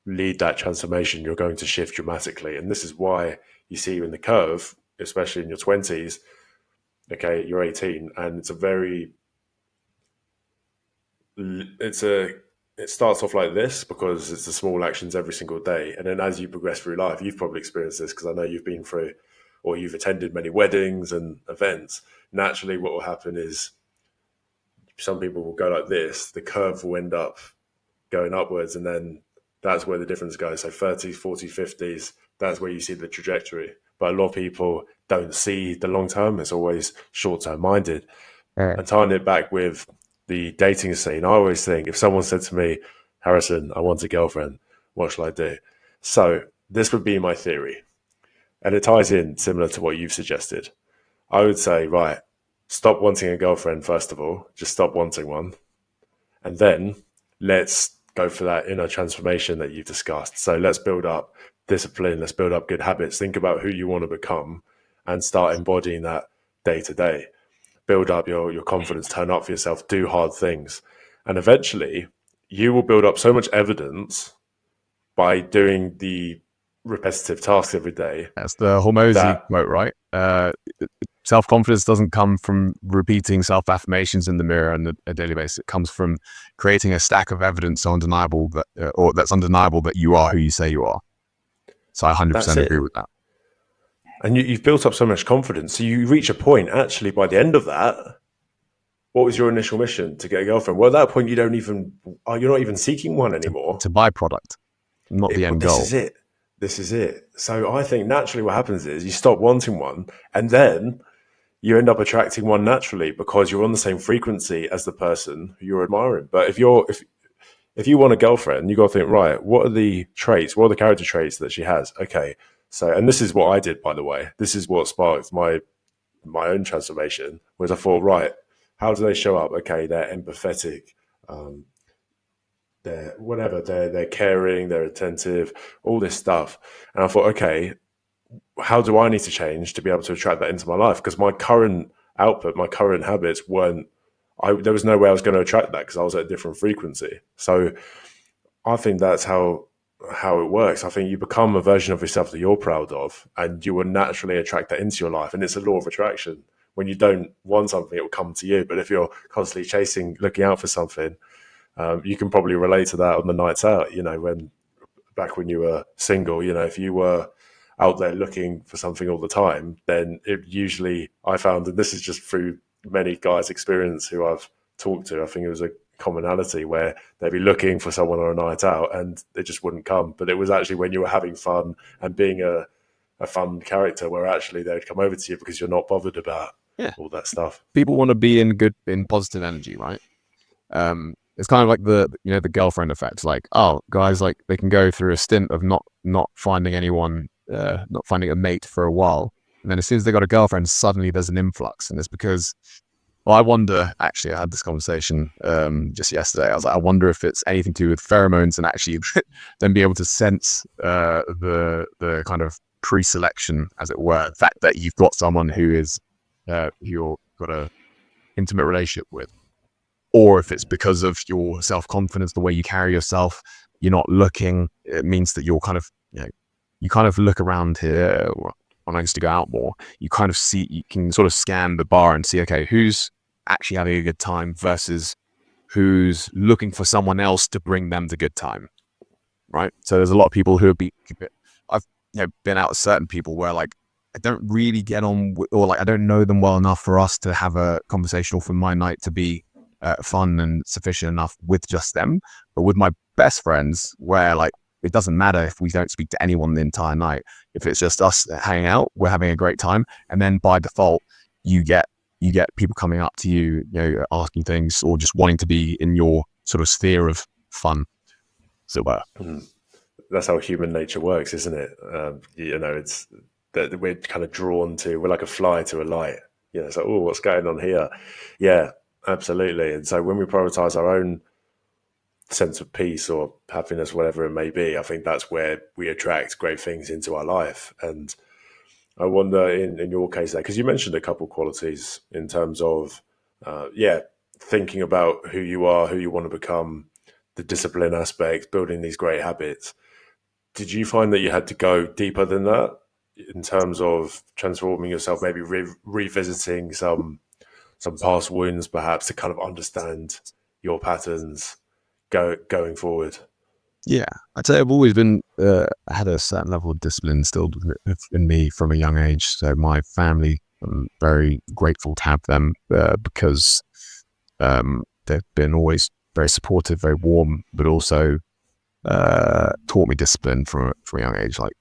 lead that transformation. You're going to shift dramatically. And this is why you see in the curve, especially in your 20s, okay, you're 18, and it starts off like this because it's the small actions every single day. And then as you progress through life, you've probably experienced this because I know you've been through, or you've attended many weddings and events. Naturally, what will happen is some people will go like this, the curve will end up going upwards, and then that's where the difference goes. So 30s, 40s, 50s, that's where you see the trajectory. But a lot of people don't see the long term. It's always short term minded. And tying it back with the dating scene, I always think if someone said to me, Harrison, I want a girlfriend, what shall I do? So this would be my theory. And it ties in similar to what you've suggested. I would say, right, stop wanting a girlfriend, first of all. Just stop wanting one. And then let's go for that inner transformation that you've discussed. So let's build up discipline. Let's build up good habits. Think about who you want to become and start embodying that day to day. Build up your confidence, turn up for yourself, do hard things. And eventually you will build up so much evidence by doing the repetitive tasks every day. That's the Hormozy quote, right? Self-confidence doesn't come from repeating self-affirmations in the mirror on a daily basis. It comes from creating a stack of evidence that's undeniable that you are who you say you are. So I 100% agree with that. And you've built up so much confidence. So you reach a point, actually, by the end of that, what was your initial mission? To get a girlfriend? Well, at that point, you're not even seeking one anymore. It's a byproduct, not the end goal. This is it. So I think naturally what happens is you stop wanting one, and then you end up attracting one naturally because you're on the same frequency as the person who you're admiring. But if you want a girlfriend, you got to think, right, what are the traits, what are the character traits that she has? Okay, so, and this is what I did, by the way. This is what sparked my own transformation. Was I thought, right, how do they show up? Okay, they're empathetic, um, they're whatever, they're caring, they're attentive, all this stuff. And I thought, okay, how do I need to change to be able to attract that into my life? Because my current output, my current habits weren't. There was no way I was going to attract that because I was at a different frequency. So I think that's how it works. I think you become a version of yourself that you're proud of, and you will naturally attract that into your life. And it's a law of attraction. When you don't want something, it will come to you. But if you're constantly chasing, looking out for something, you can probably relate to that on the nights out. You know, when back when you were single, you know, if you were out there looking for something all the time, then it usually, I found, and this is just through many guys' experience who I've talked to, I think it was a commonality where they'd be looking for someone on a night out and they just wouldn't come. But it was actually when you were having fun and being a fun character where actually they'd come over to you because you're not bothered about all that stuff. People want to be in positive energy, right? It's kind of like the girlfriend effect. Like, oh, guys, like they can go through a stint of not finding anyone, not finding a mate for a while, and then as soon as they got a girlfriend, suddenly there's an influx, and it's because, well, I wonder. Actually, I had this conversation just yesterday. I was like, I wonder if it's anything to do with pheromones and actually then be able to sense the kind of pre-selection, as it were, the fact that you've got someone who is you've got a intimate relationship with. Or if it's because of your self-confidence, the way you carry yourself, you're not looking, it means that you're kind of, you kind of look around here. When I used to go out more, you kind of see, you can sort of scan the bar and see, okay, who's actually having a good time versus who's looking for someone else to bring them the good time, right? So there's a lot of people who have been, I've been out with certain people where like, I don't really get on with, or like I don't know them well enough for us to have a conversation or for my night to be fun and sufficient enough with just them. But with my best friends, where like it doesn't matter if we don't speak to anyone the entire night, if it's just us hanging out, we're having a great time, and then by default you get people coming up to you, asking things or just wanting to be in your sort of sphere of fun, as it were. That's how human nature works, isn't it? It's that we're kind of drawn to, we're like a fly to a light. It's like, oh, what's going on here? Yeah, absolutely. And so when we prioritize our own sense of peace or happiness, whatever it may be, I think that's where we attract great things into our life. And I wonder in your case there, because you mentioned a couple qualities in terms of, thinking about who you are, who you want to become, the discipline aspect, building these great habits. Did you find that you had to go deeper than that in terms of transforming yourself, maybe revisiting some past wounds, perhaps, to kind of understand your patterns going forward? Yeah, I'd say I've always been had a certain level of discipline instilled in me from a young age. So my family, I'm very grateful to have them because they've been always very supportive, very warm, but also taught me discipline from a young age. Like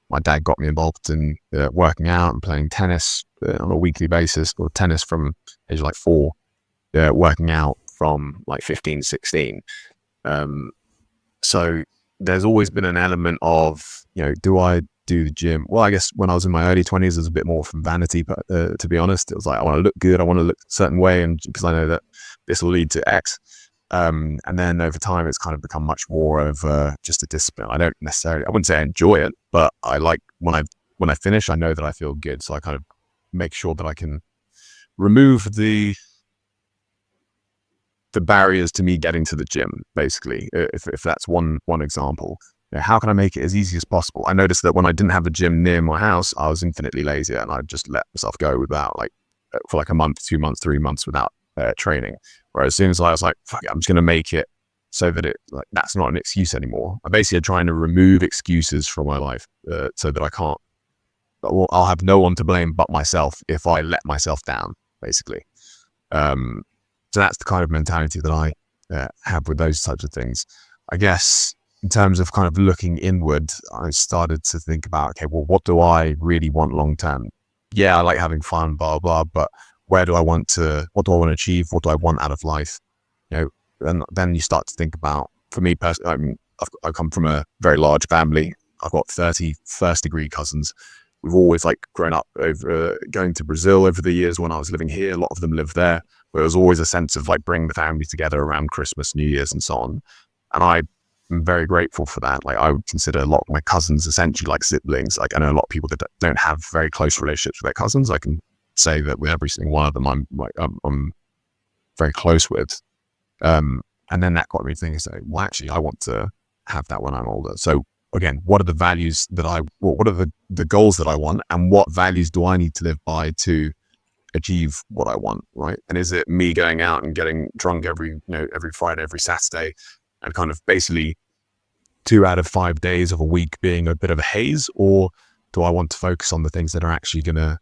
my dad got me involved in working out and playing tennis on a weekly basis, or tennis from age like 4, working out from like 15, 16. So there's always been an element of, do I do the gym? Well, I guess when I was in my early 20s, it was a bit more from vanity, but to be honest, it was like, I want to look good. I want to look a certain way. And because I know that this will lead to X. And then over time, it's kind of become much more of just a discipline. I wouldn't say I enjoy it, but I like when I finish, I know that I feel good. So I kind of make sure that I can remove the barriers to me getting to the gym, basically, if that's one example. How can I make it as easy as possible? I noticed that when I didn't have a gym near my house, I was infinitely lazier, and I'd just let myself go without, like, for like a month, 2 months, 3 months without training. Whereas as soon as I was like, fuck it, I'm just going to make it so that that's not an excuse anymore. I'm basically trying to remove excuses from my life so that I'll have no one to blame but myself if I let myself down, basically. So that's the kind of mentality that I have with those types of things. I guess in terms of kind of looking inward, I started to think about, okay, well, what do I really want long term? yeah, I like having fun, blah, blah, but what do I want to achieve? What do I want out of life? You know, and then you start to think about, for me personally, I mean, I come from a very large family. I've got 30 first degree cousins. We've always like grown up over going to Brazil over the years when I was living here. A lot of them live there. But there was always a sense of like bringing the family together around Christmas, New Year's, and so on. And I'm very grateful for that. Like I would consider a lot of my cousins essentially like siblings. Like I know a lot of people that don't have very close relationships with their cousins. I can say that with every single one of them, I'm very close with. And then that got me thinking, so, well, actually, I want to have that when I'm older. So again, what are the values that what are the goals that I want, and what values do I need to live by to achieve what I want, right? And is it me going out and getting drunk every Friday, every Saturday, and kind of basically 2 out of 5 days of a week being a bit of a haze, or do I want to focus on the things that are actually going to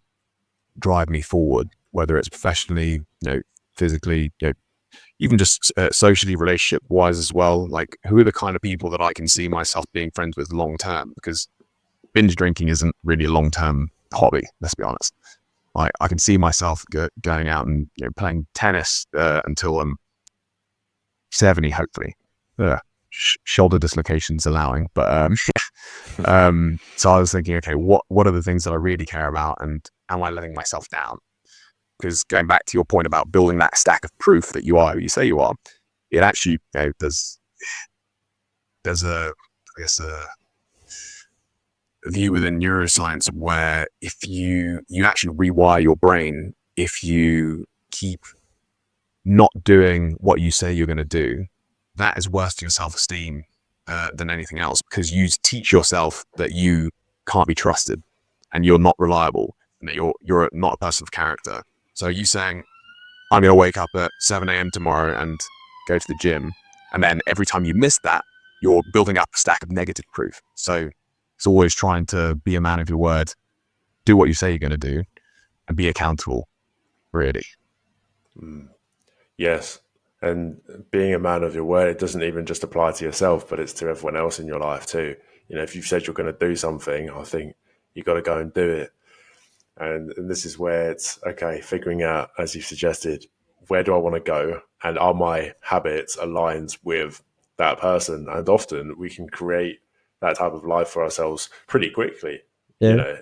drive me forward, whether it's professionally, physically, even just socially, relationship wise as well? Like, who are the kind of people that I can see myself being friends with long term? Because binge drinking isn't really a long term hobby, let's be honest. Like, I can see myself going out and playing tennis until I'm 70, hopefully. Shoulder dislocations allowing, but so I was thinking, okay, what are the things that I really care about, and am I letting myself down? Because going back to your point about building that stack of proof that you are who you say you are, it actually, there's a, I guess, a view within neuroscience where if you actually rewire your brain, if you keep not doing what you say you're going to do, that is worse to your self-esteem than anything else, because you teach yourself that you can't be trusted and you're not reliable and that you're not a person of character. So you saying, I'm going to wake up at 7 a.m. tomorrow and go to the gym, and then every time you miss that, you're building up a stack of negative proof. So it's always trying to be a man of your word, do what you say you're going to do, and be accountable, really. Yes. And being a man of your word, it doesn't even just apply to yourself, but it's to everyone else in your life too. If you've said you're going to do something, I think you got to go and do it. And this is where it's, okay, figuring out, as you suggested, where do I want to go? And are my habits aligned with that person? And often we can create that type of life for ourselves pretty quickly. Yeah.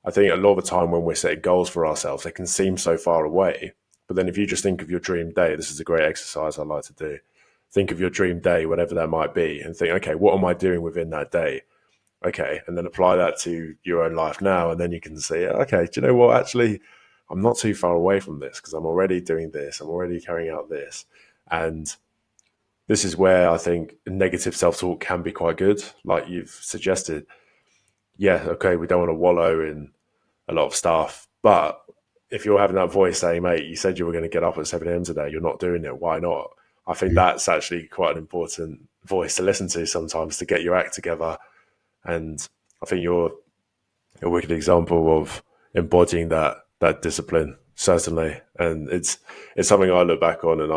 I think a lot of the time when we're setting goals for ourselves, they can seem so far away. But then if you just think of your dream day, this is a great exercise I like to do. Think of your dream day, whatever that might be, and think, okay, what am I doing within that day? Okay, and then apply that to your own life now, and then you can say, okay, do you know what? Actually, I'm not too far away from this because I'm already doing this. I'm already carrying out this. And this is where I think negative self-talk can be quite good. Like you've suggested, yeah, okay, we don't want to wallow in a lot of stuff, but if you're having that voice saying, mate, you said you were going to get up at 7 a.m. today, you're not doing it, why not? I think that's actually quite an important voice to listen to sometimes to get your act together. And I think you're a wicked example of embodying that discipline, certainly. And it's something I look back on and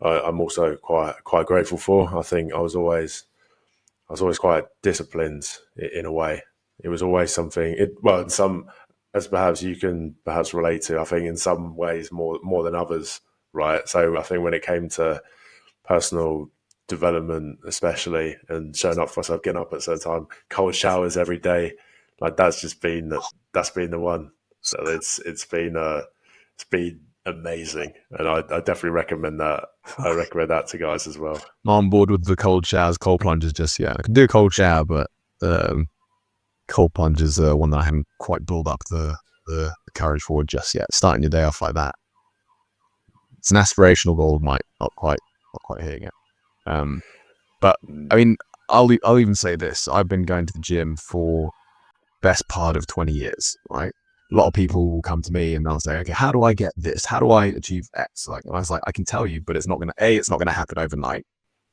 I'm also quite grateful for. I think I was always quite disciplined in a way. It was always something. In some, as perhaps you can perhaps relate to, I think in some ways more than others, right? So I think when it came to personal development, especially, and showing up for myself, getting up at a certain time, cold showers every day, like that's been the one. So it's been amazing, and I definitely recommend that. I recommend that to guys as well. Not on board with the cold showers, cold plunges just yet. I can do a cold shower, but cold plunges are one that I haven't quite built up the courage for just yet. Starting your day off like that, it's an aspirational goal, might not quite hitting it. But I mean, I'll even say this: I've been going to the gym for best part of 20 years, right? A lot of people will come to me and they'll say, okay, how do I get this? How do I achieve X? Like, and I was like, I can tell you, but it's not going to happen overnight.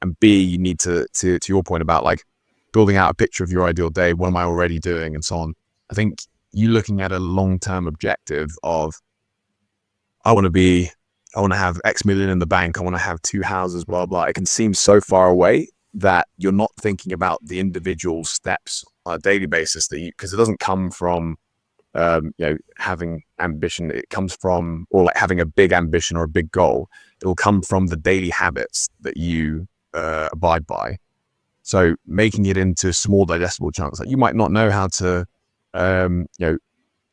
And B, you need to your point about like building out a picture of your ideal day. What am I already doing? And so on. I think you looking at a long-term objective of, I want to have X million in the bank. I want to have 2 houses, blah, blah. It can seem so far away that you're not thinking about the individual steps on a daily basis because it doesn't come from having ambition, it comes from, or like having a big ambition or a big goal, it will come from the daily habits that you abide by. So making it into small digestible chunks. Like you might not know how to,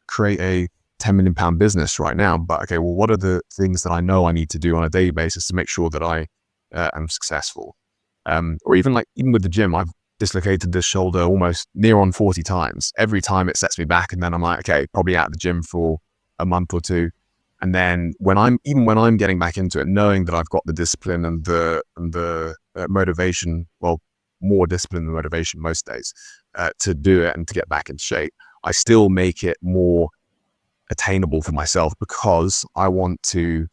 create a £10 million business right now, but okay, well, what are the things that I know I need to do on a daily basis to make sure that I am successful? Or even with the gym, I've dislocated this shoulder almost near on 40 times. Every time it sets me back, and then I'm like, okay, probably out of the gym for a month or two. And then when I'm getting back into it, knowing that I've got the discipline and the motivation, well, more discipline than motivation most days, to do it and to get back in shape, I still make it more attainable for myself because I want to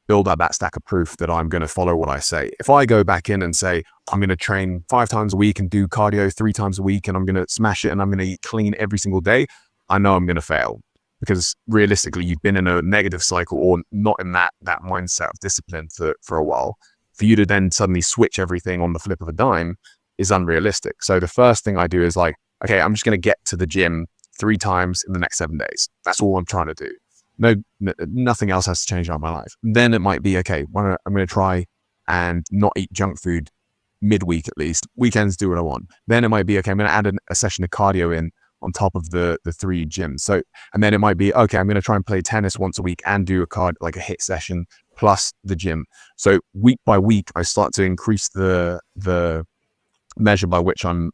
build up that stack of proof that I'm going to follow what I say. If I go back in and say, I'm going to train 5 times a week and do cardio 3 times a week, and I'm going to smash it and I'm going to eat clean every single day, I know I'm going to fail, because realistically, you've been in a negative cycle or not in that mindset of discipline for a while. For you to then suddenly switch everything on the flip of a dime is unrealistic. So the first thing I do is like, okay, I'm just going to get to the gym 3 times in the next 7 days. That's all I'm trying to do. Nothing else has to change out my life. Then it might be, okay, I'm going to try and not eat junk food midweek at least. Weekends, do what I want. Then it might be, okay, I'm going to add a session of cardio in on top of the 3 gyms. So, and then it might be, okay, I'm going to try and play tennis once a week and do a HIIT session plus the gym. So week by week, I start to increase the measure by which I'm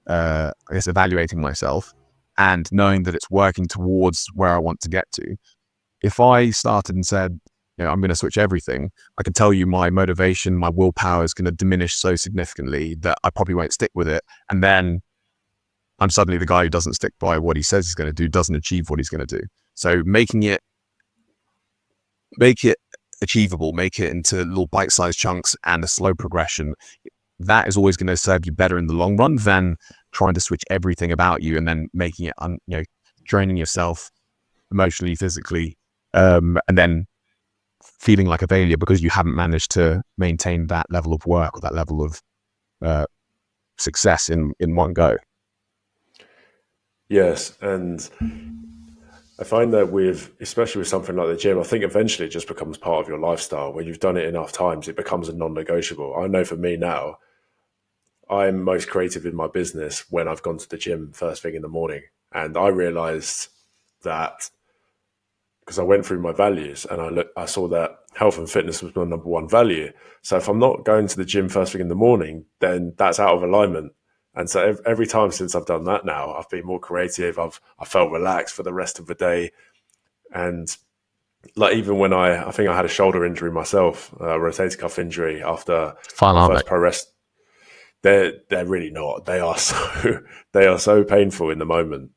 I guess evaluating myself and knowing that it's working towards where I want to get to. If I started and said, I'm going to switch everything, I can tell you my motivation, my willpower is going to diminish so significantly that I probably won't stick with it. And then I'm suddenly the guy who doesn't stick by what he says he's going to do, doesn't achieve what he's going to do. So make it achievable, make it into little bite-sized chunks and a slow progression. That is always going to serve you better in the long run than trying to switch everything about you and then making it, draining yourself emotionally, physically, and then feeling like a failure because you haven't managed to maintain that level of work or that level of success in one go. Yes, and I find that especially with something like the gym, I think eventually it just becomes part of your lifestyle. When you've done it enough times, it becomes a non-negotiable. I know for me now, I'm most creative in my business when I've gone to the gym first thing in the morning. And I realized that because I went through my values and I saw that health and fitness was my number one value. So if I'm not going to the gym first thing in the morning, then that's out of alignment. And so every time since I've done that now, I've been more creative. I felt relaxed for the rest of the day. And like even when I think I had a shoulder injury myself, a rotator cuff injury after my first pro rest. They're really not. They are so painful in the moment.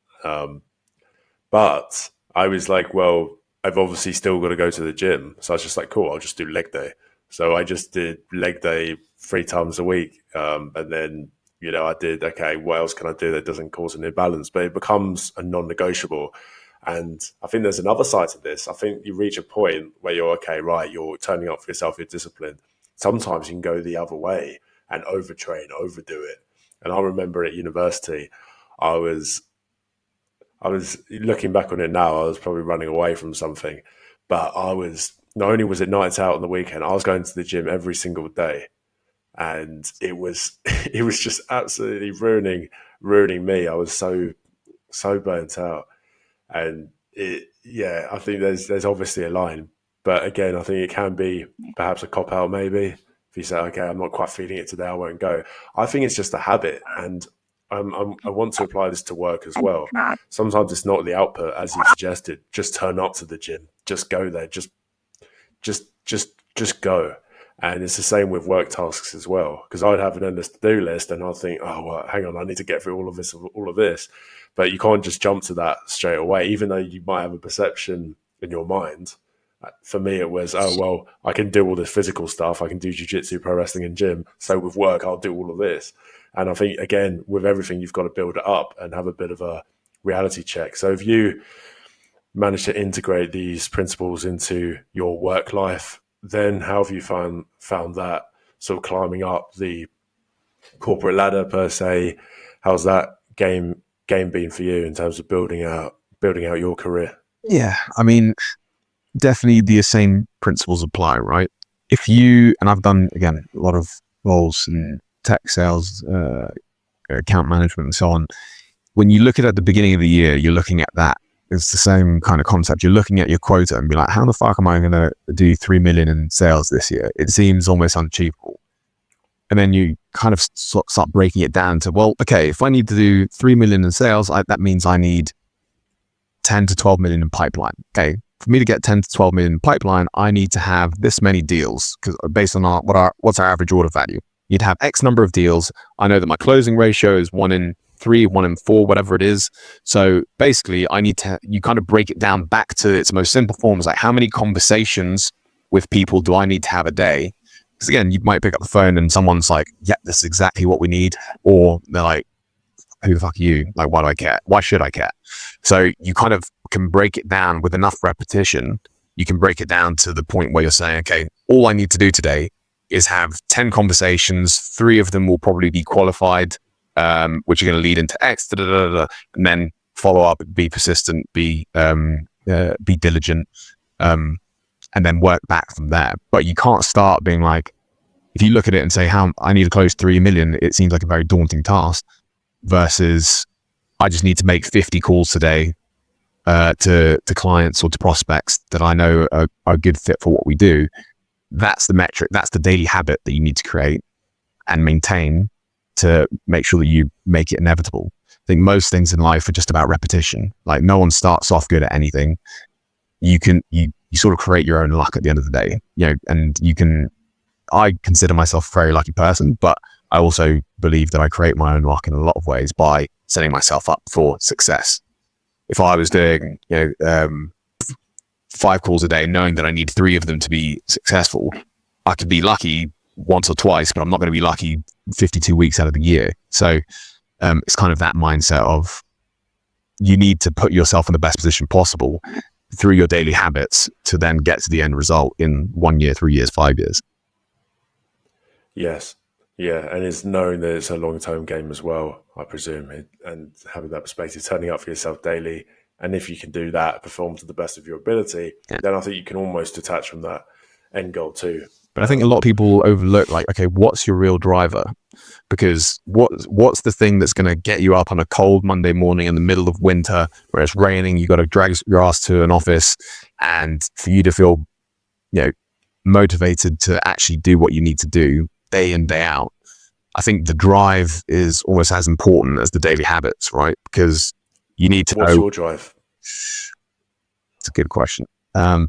But I was like, well, I've obviously still got to go to the gym. So I was just like, cool, I'll just do leg day. So I just did leg day 3 times a week. And then, I did, okay, what else can I do that doesn't cause an imbalance? But it becomes a non-negotiable. And I think there's another side to this. I think you reach a point where you're, okay, right, you're turning up for yourself, you're disciplined. Sometimes you can go the other way and overtrain, overdo it. And I remember at university, I was looking back on it now, I was probably running away from something, but not only was it nights out on the weekend, I was going to the gym every single day. And it was just absolutely ruining me. I was so burnt out. And I think there's obviously a line, but again, I think it can be perhaps a cop out maybe. If you say, okay, I'm not quite feeling it today, I won't go. I think it's just a habit, and I want to apply this to work as well. Sometimes it's not the output, as you suggested. Just turn up to the gym, just go there, just go. And it's the same with work tasks as well, because I'd have an endless to-do list, and I'd think, oh, well, hang on, I need to get through all of this. But you can't just jump to that straight away, even though you might have a perception in your mind. For me, it was, oh, well, I can do all this physical stuff. I can do jiu-jitsu, pro wrestling, and gym. So with work, I'll do all of this. And I think, again, with everything, you've got to build it up and have a bit of a reality check. So if you manage to integrate these principles into your work life, then how have you found that sort of climbing up the corporate ladder per se? How's that game been for you in terms of building out building out your career? Yeah, I mean, definitely the same principles apply, right? If you, and I've done, again, a lot of roles in tech sales, account management and so on. When you look at the beginning of the year, you're looking at that. It's the same kind of concept. You're looking at your quota and be like, how the fuck am I going to do 3 million in sales this year? It seems almost unachievable. And then you kind of start breaking it down to, well, okay, if I need to do 3 million in sales, that means I need 10 to 12 million in pipeline. Okay, for me to get 10 to 12 million in pipeline, I need to have this many deals, because based on what's our average order value. You'd have X number of deals. I know that my closing ratio is 1 in 3, 1 in 4, whatever it is. So basically, you kind of break it down back to its most simple forms, like how many conversations with people do I need to have a day? Because again, you might pick up the phone and someone's like, yeah, this is exactly what we need. Or they're like, who the fuck are you? Like, why do I care? Why should I care? So you kind of can break it down with enough repetition. You can break it down to the point where you're saying, okay, all I need to do today is have 10 conversations. 3 of them will probably be qualified, which are going to lead into X, and then follow up, be persistent, be diligent, and then work back from there. But you can't start being like, if you look at it and say, how I need to close 3 million, it seems like a very daunting task, versus I just need to make 50 calls today to clients or to prospects that I know are a good fit for what we do. That's the metric. That's the daily habit that you need to create and maintain to make sure that you make it inevitable. I think most things in life are just about repetition. Like, no one starts off good at anything. You sort of create your own luck at the end of the day, and I consider myself a very lucky person, but I also believe that I create my own luck in a lot of ways by setting myself up for success. If I was doing, 5 calls a day, knowing that I need 3 of them to be successful, I could be lucky once or twice, but I'm not going to be lucky 52 weeks out of the year. So it's kind of that mindset of, you need to put yourself in the best position possible through your daily habits to then get to the end result in 1 year, 3 years, 5 years. Yes. Yeah, and it's knowing that it's a long-term game as well, I presume, and having that perspective, turning up for yourself daily. And if you can do that, perform to the best of your ability, then I think you can almost detach from that end goal too. But I think a lot of people overlook, like, okay, what's your real driver? Because what's the thing that's going to get you up on a cold Monday morning in the middle of winter where it's raining, you got to drag your ass to an office, and for you to feel, motivated to actually do what you need to do day in, day out. I think the drive is almost as important as the daily habits, right? Because you need to know. What's your drive? It's a good question. I've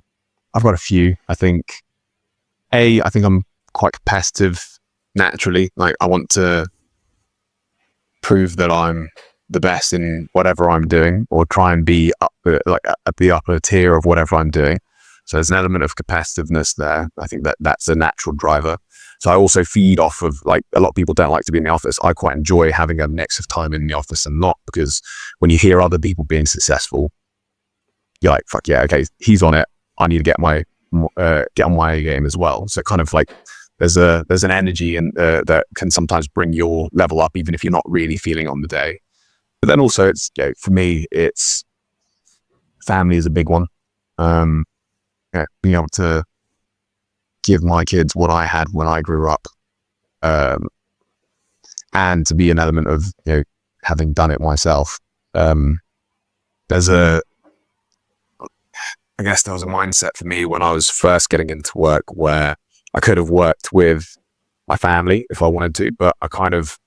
got a few. I think I'm quite competitive naturally. Like, I want to prove that I'm the best in whatever I'm doing, or try and be up, at the upper tier of whatever I'm doing. So there's an element of competitiveness there. I think that's a natural driver. So I also feed off of, like, a lot of people don't like to be in the office. I quite enjoy having a mix of time in the office and not, because when you hear other people being successful, you're like, fuck yeah, okay, he's on it. I need to get on my game as well. So kind of like there's an energy and that can sometimes bring your level up, even if you're not really feeling on the day. But then also, it's, for me, it's family is a big one. Being able to give my kids what I had when I grew up, and to be an element of, having done it myself. I guess there was a mindset for me when I was first getting into work where I could have worked with my family if I wanted to, but I kind of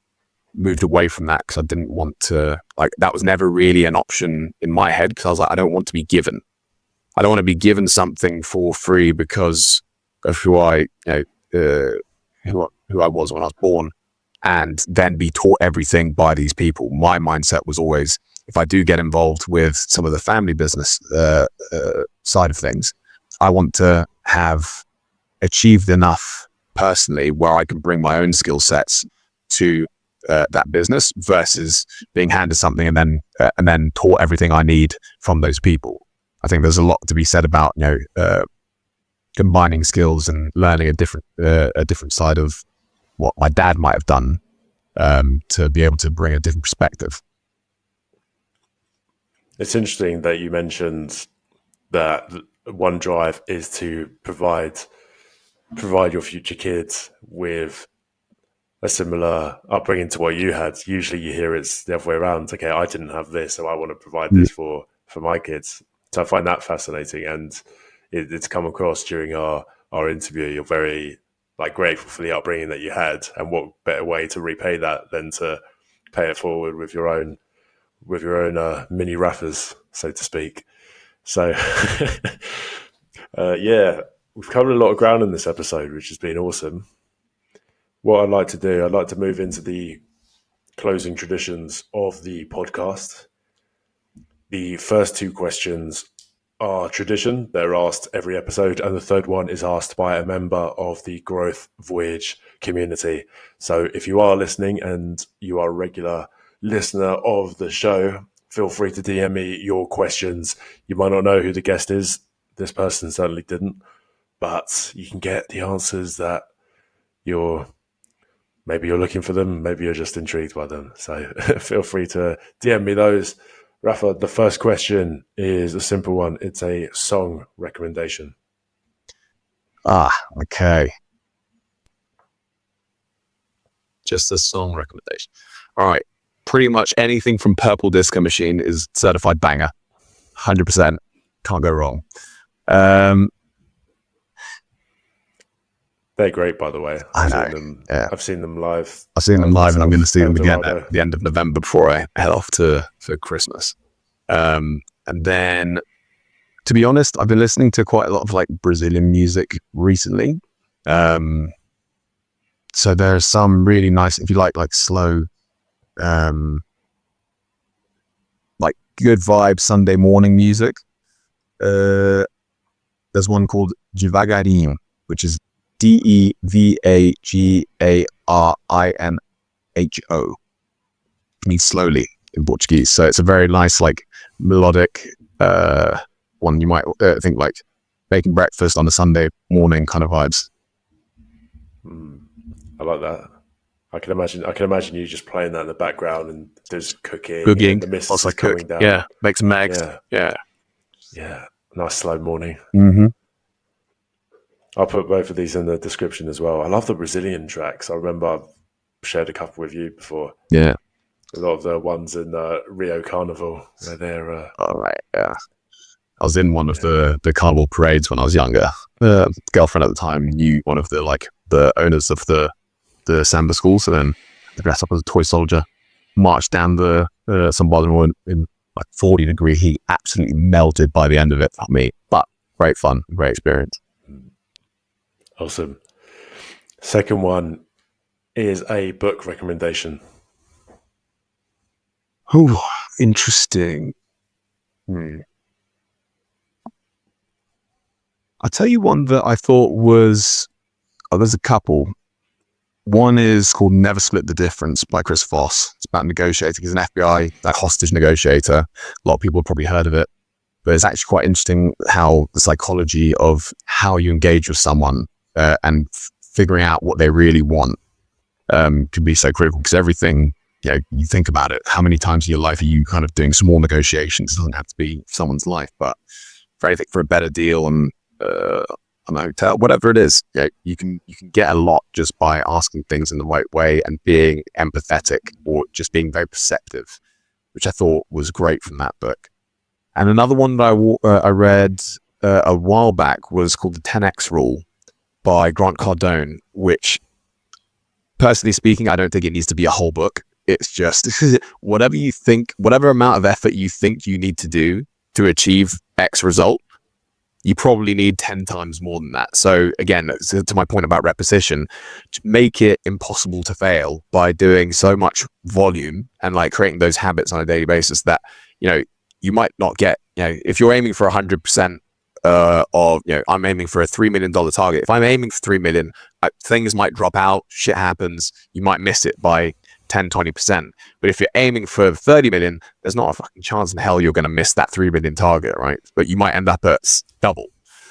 moved away from that because I didn't want to, that was never really an option in my head, because I was like, I don't want to be given. I don't want to be given something for free because of who I was when I was born, and then be taught everything by these people. My mindset was always, if I do get involved with some of the family business side of things, I want to have achieved enough personally where I can bring my own skill sets to that business, versus being handed something and then taught everything I need from those people. I think there's a lot to be said about combining skills and learning a different side of what my dad might have done, to be able to bring a different perspective. It's interesting that you mentioned that one drive is to provide your future kids with a similar upbringing to what you had. Usually you hear it's the other way around. Okay, I didn't have this, so I want to provide Mm. this for my kids. So I find that fascinating, and it's come across during our interview. You're very like grateful for the upbringing that you had, and what better way to repay that than to pay it forward with your own mini Raphas, so to speak. So yeah, we've covered a lot of ground in this episode, which has been awesome. What I'd like to do, I'd like to move into the closing traditions of the podcast. The first two questions are tradition. They're asked every episode, and the third one is asked by a member of the Growth Voyage community. So if you are listening and you are a regular listener of the show, feel free to DM me your questions. You might not know who the guest is. This person certainly didn't, but you can get the answers that you're maybe you're looking for them, maybe you're just intrigued by them. So feel free to DM me those. Rapha, the first question is a simple one. It's a song recommendation. Okay. Just a song recommendation. All right. Pretty much anything from Purple Disco Machine is certified banger. 100%. Can't go wrong. They're great, by the way. I know. I've seen them live. I've seen them live, and I'm going to see them again at the end of November before I head off for Christmas. And then, to be honest, I've been listening to quite a lot of like Brazilian music recently. So there's some really nice, if you like slow, like good vibe Sunday morning music. There's one called Devagarinho, which is Devagarinho. Means slowly in Portuguese. So it's a very nice, like melodic one. You might think like making breakfast on a Sunday morning kind of vibes. I like that. I can imagine you just playing that in the background and there's cooking. The mist is coming down. Yeah, make some eggs. Yeah. Nice slow morning. Mm-hmm. I'll put both of these in the description as well. I love the Brazilian tracks. I remember I've shared a couple with you before. Yeah. A lot of the ones in Rio Carnival where they're... All right, yeah. I was in one of the carnival parades when I was younger. Girlfriend at the time knew one of the owners of the samba school, so then I dressed up as a toy soldier, marched down the São Paulo in like 40-degree heat, absolutely melted by the end of it for me. But great fun, great experience. Awesome. Second one is a book recommendation. Oh, interesting. I'll tell you one that I thought was, there's a couple. One is called Never Split the Difference by Chris Voss. It's about negotiating. He's an FBI, like hostage negotiator. A lot of people have probably heard of it, but it's actually quite interesting how the psychology of how you engage with someone and figuring out what they really want can be so critical, because everything, you think about it, how many times in your life are you kind of doing small negotiations? It doesn't have to be someone's life, but for anything, for a better deal and on a hotel, whatever it is, you can get a lot just by asking things in the right way and being empathetic, or just being very perceptive, which I thought was great from that book. And another one that I read a while back was called The 10X Rule by Cardone, which, personally speaking, I don't think it needs to be a whole book. It's just whatever you think, whatever amount of effort you think you need to do to achieve X result, you probably need 10 times more than that. So again, to my point about repetition, to make it impossible to fail by doing so much volume and like creating those habits on a daily basis that, you might not get, if you're aiming for 100% of, I'm aiming for a $3 million target. If I'm aiming for 3 million, things might drop out, shit happens, you might miss it by 10, 20%. But if you're aiming for 30 million, there's not a fucking chance in hell you're going to miss that 3 million target, right? But you might end up at double.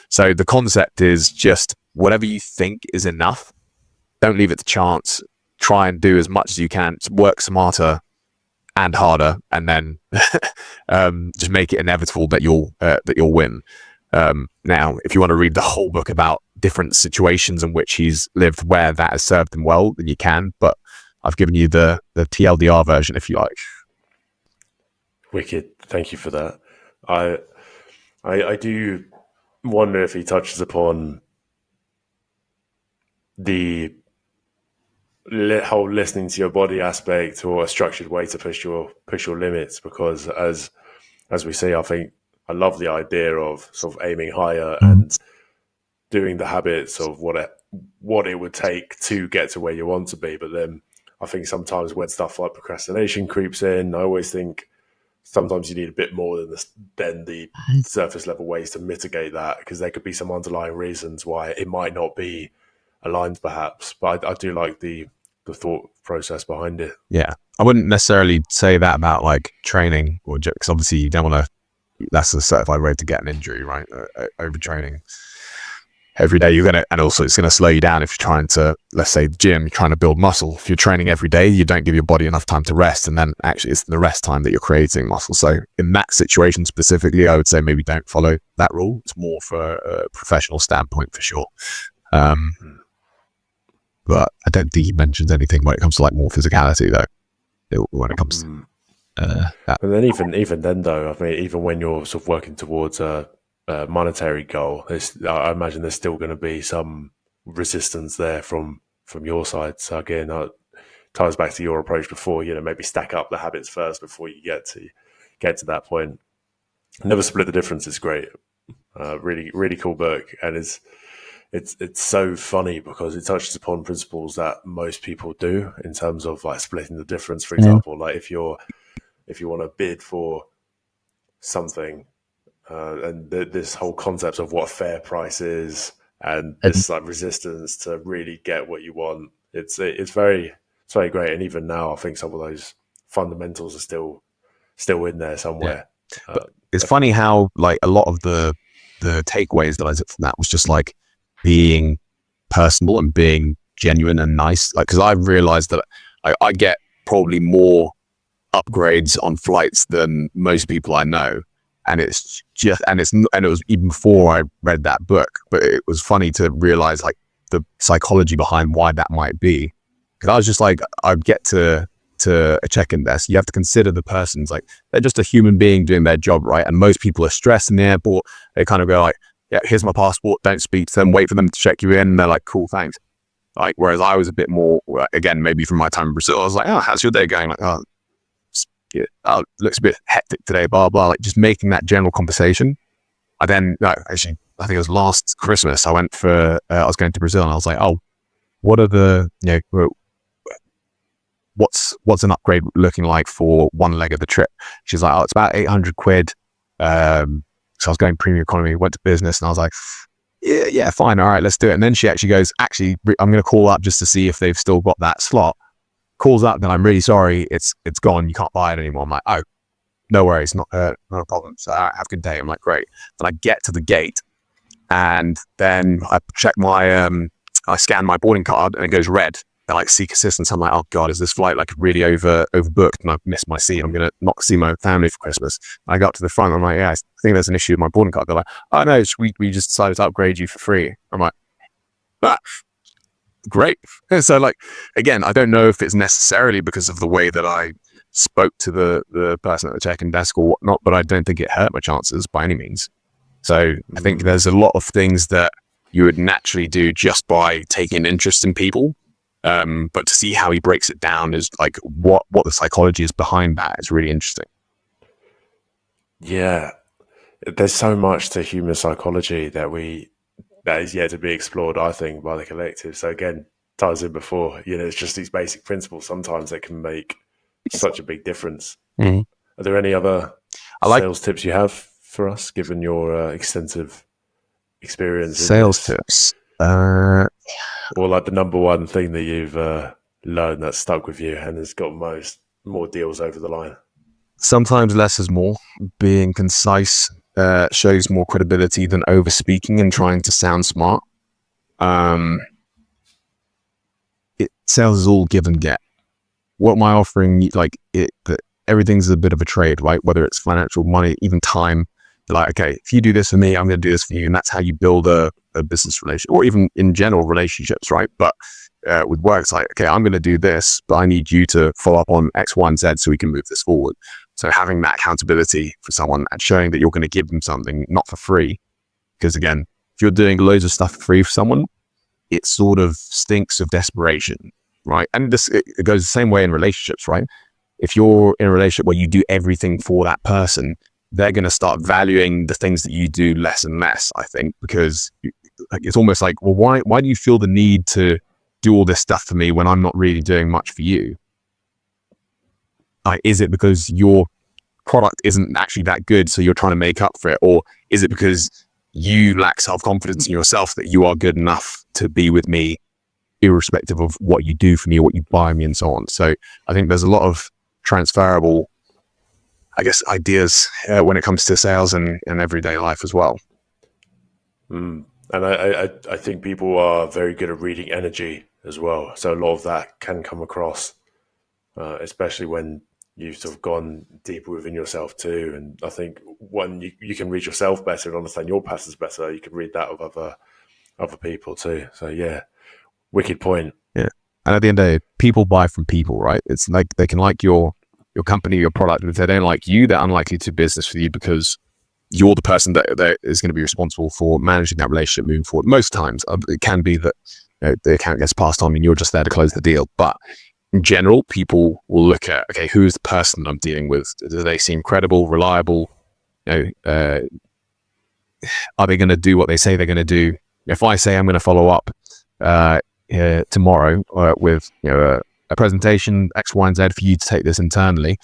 So the concept is just whatever you think is enough, don't leave it to chance. Try and do as much as you can, work smarter, and harder, and then just make it inevitable that you'll win. Now, if you want to read the whole book about different situations in which he's lived where that has served him well, then you can. But I've given you the TLDR version, if you like. Wicked. Thank you for that. I do wonder if he touches upon the whole listening to your body aspect, or a structured way to push your limits, because as we see, I think I love the idea of sort of aiming higher and doing the habits of what it would take to get to where you want to be. But then I think sometimes when stuff like procrastination creeps in, I always think sometimes you need a bit more than the surface level ways to mitigate that, because there could be some underlying reasons why it might not be aligned, perhaps. But I do like the thought process behind it. Yeah, I wouldn't necessarily say that about like training, or because obviously you don't want to. That's a certified way to get an injury, right? Overtraining every day, you're gonna, and also it's gonna slow you down if you're trying to, let's say, gym, you're trying to build muscle. If you're training every day, you don't give your body enough time to rest, and then actually it's the rest time that you're creating muscle. So in that situation specifically, I would say maybe don't follow that rule. It's more for a professional standpoint for sure. But I don't think he mentions anything when it comes to like more physicality though. When it comes to that. And then even then though, I mean, even when you're sort of working towards a monetary goal, I imagine there's still going to be some resistance there from your side. So again, ties back to your approach before. Maybe stack up the habits first before you get to that point. Never split the difference is great. Really, really cool book, and it's so funny because it touches upon principles that most people do in terms of like splitting the difference. For example, like if you want to bid for something, and this whole concept of what a fair price is, and this like resistance to really get what you want, it's very great. And even now, I think some of those fundamentals are still in there somewhere. Yeah. But it's funny how like a lot of the takeaways that I took from that was just like being personal and being genuine and nice. Like, because I realized that I get probably more upgrades on flights than most people I know, and it was even before I read that book. But it was funny to realize like the psychology behind why that might be, because I was just like, I'd get to a check-in desk, you have to consider the person's like, they're just a human being doing their job, right? And most people are stressed in the airport. They kind of go like, yeah, here's my passport, don't speak to them, wait for them to check you in, and they're like, cool, thanks. Like, whereas I was a bit more, again, maybe from my time in Brazil, I was like, oh, how's your day going? Like, looks a bit hectic today, blah blah. Like, just making that general conversation. I think it was last Christmas, I was going to Brazil, and I was like, oh, what are the, what's an upgrade looking like for one leg of the trip? She's like, oh, it's about 800 quid. So I was going premium economy, went to business, and I was like, yeah, fine, all right, let's do it. And then she actually goes, I'm going to call up just to see if they've still got that slot. Calls up, then I'm really sorry, it's gone, you can't buy it anymore. I'm like, oh, no worries, not a problem. So all right, have a good day. I'm like, great. Then I get to the gate, and then I check I scan my boarding card, and it goes red. They're like, seek assistance. I'm like, oh God, is this flight like really overbooked and I've missed my seat? I'm going to not see my family for Christmas. I got to the front. I'm like, yeah, I think there's an issue with my boarding card. They're like, oh no, we just decided to upgrade you for free. I'm like, great. So like, again, I don't know if it's necessarily because of the way that I spoke to the person at the check-in desk or whatnot, but I don't think it hurt my chances by any means. So I think there's a lot of things that you would naturally do just by taking an interest in people. But to see how he breaks it down is like what the psychology is behind that is really interesting. Yeah, there's so much to human psychology that is yet to be explored, I think, by the collective. So again, ties in before, it's just these basic principles sometimes that can make such a big difference. Mm-hmm. Are there any other sales tips you have for us, given your extensive experience? Sales tips. Or like the number one thing that you've learned that stuck with you and has got more deals over the line? Sometimes less is more. Being concise shows more credibility than over speaking and trying to sound smart. Sales is all give and get. What am I offering? Like everything's a bit of a trade, right? Whether it's financial, money, even time. Like, okay, if you do this for me, I'm going to do this for you. And that's how you build a business relationship, or even in general relationships, right? But with work, it's like, okay, I'm going to do this, but I need you to follow up on X, Y, and Z so we can move this forward. So having that accountability for someone and showing that you're going to give them something, not for free. Because again, if you're doing loads of stuff for free for someone, it sort of stinks of desperation, right? And it goes the same way in relationships, right? If you're in a relationship where you do everything for that person, they're going to start valuing the things that you do less and less, I think, because it's almost like, well, why do you feel the need to do all this stuff for me when I'm not really doing much for you? Like, is it because your product isn't actually that good, so you're trying to make up for it? Or is it because you lack self-confidence in yourself that you are good enough to be with me, irrespective of what you do for me or what you buy me and so on? So I think there's a lot of transferable, I guess, ideas when it comes to sales and everyday life as well. And I think people are very good at reading energy as well. So a lot of that can come across, especially when you've sort of gone deeper within yourself too. And I think when you can read yourself better and understand your patterns better, you can read that of other people too. So yeah, wicked point. Yeah. And at the end of the day, people buy from people, right? It's like they can like your company, your product, but if they don't like you, they're unlikely to do business with you because you're the person that is going to be responsible for managing that relationship moving forward. Most times, it can be that the account gets passed on and you're just there to close the deal. But in general, people will look at, okay, who is the person I'm dealing with? Do they seem credible, reliable? Are they going to do what they say they're going to do? If I say I'm going to follow up tomorrow with a presentation X, Y, and Z for you to take this internally,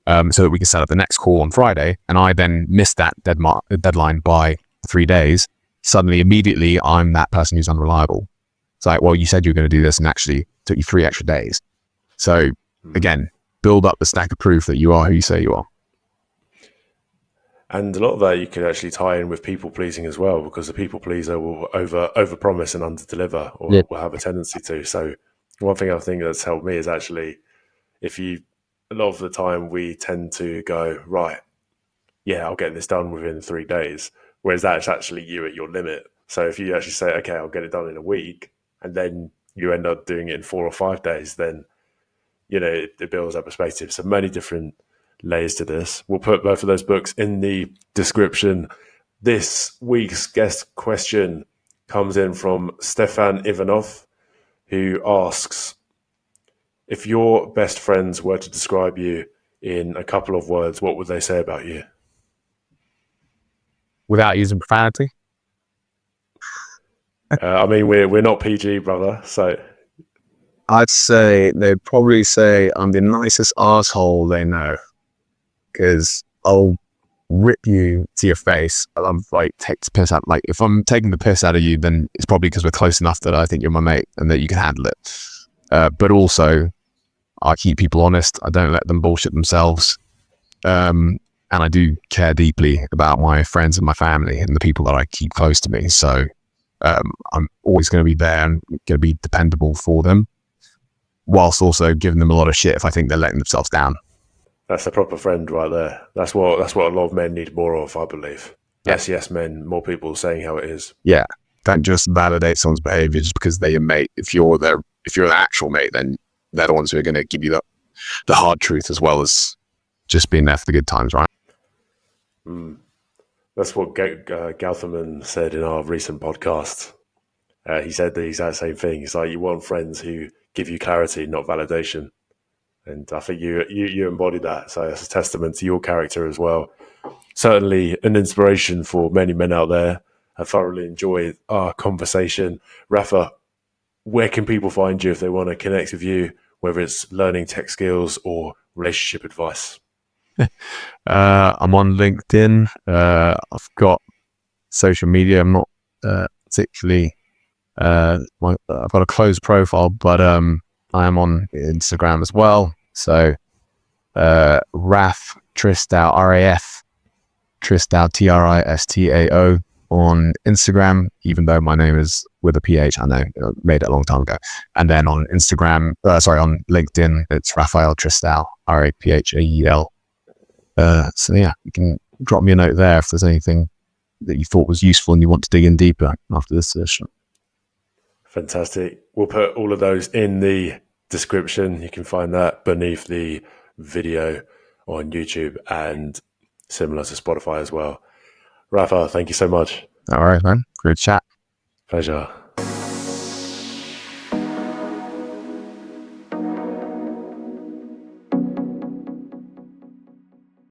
so that we can set up the next call on Friday, and I then miss that deadline by 3 days, suddenly immediately I'm that person who's unreliable. It's like, well, you said you were going to do this and actually took you 3 extra days. So again, build up the stack of proof that you are who you say you are. And a lot of that you can actually tie in with people pleasing as well, because the people pleaser will over promise and under deliver, or will have a tendency to. So one thing I think that's helped me is actually, a lot of the time we tend to go, right, yeah, I'll get this done within 3 days, whereas that's actually you at your limit. So if you actually say, okay, I'll get it done in a week, and then you end up doing it in 4 or 5 days, then it builds that perspective. So many different layers to this. We'll put both of those books in the description. This week's guest question comes in from Stefan Ivanov, who asks, if your best friends were to describe you in a couple of words, what would they say about you? Without using profanity? I mean, we're not PG, brother, so... I'd say they'd probably say I'm the nicest asshole they know, because I'll rip you to your face. I'm like, take the piss out. Like, if I'm taking the piss out of you, then it's probably because we're close enough that I think you're my mate and that you can handle it. But also, I keep people honest. I don't let them bullshit themselves. And I do care deeply about my friends and my family and the people that I keep close to me. So I'm always going to be there and going to be dependable for them, whilst also giving them a lot of shit if I think they're letting themselves down. That's a proper friend right there. That's what a lot of men need more of, I believe. Yes, men, more people saying how it is. Yeah, don't just validate someone's behavior just because they're your mate. If you're an actual mate, then they're the ones who are going to give you the hard truth, as well as just being there for the good times, right? That's what Gauthaman said in our recent podcast. He said the exact same thing. It's like, you want friends who give you clarity, not validation. And I think you embody that. So it's a testament to your character as well. Certainly an inspiration for many men out there. I thoroughly enjoyed our conversation. Rapha, where can people find you if they want to connect with you, whether it's learning tech skills or relationship advice? I'm on LinkedIn. I've got social media. I'm not particularly... I've got a closed profile, but I am on Instagram as well. So Raf Tristao, RAF Tristao, TRISTAO. on Instagram, even though my name is with a PH. I know, I made it a long time ago. And then on Instagram, on LinkedIn, it's Raphael Tristao, Raphael. So yeah, you can drop me a note there if there's anything that you thought was useful and you want to dig in deeper after this session. Fantastic. We'll put all of those in the description. You can find that beneath the video on YouTube and similar to Spotify as well. Rafa, thank you so much. All right, man. Great chat. Pleasure.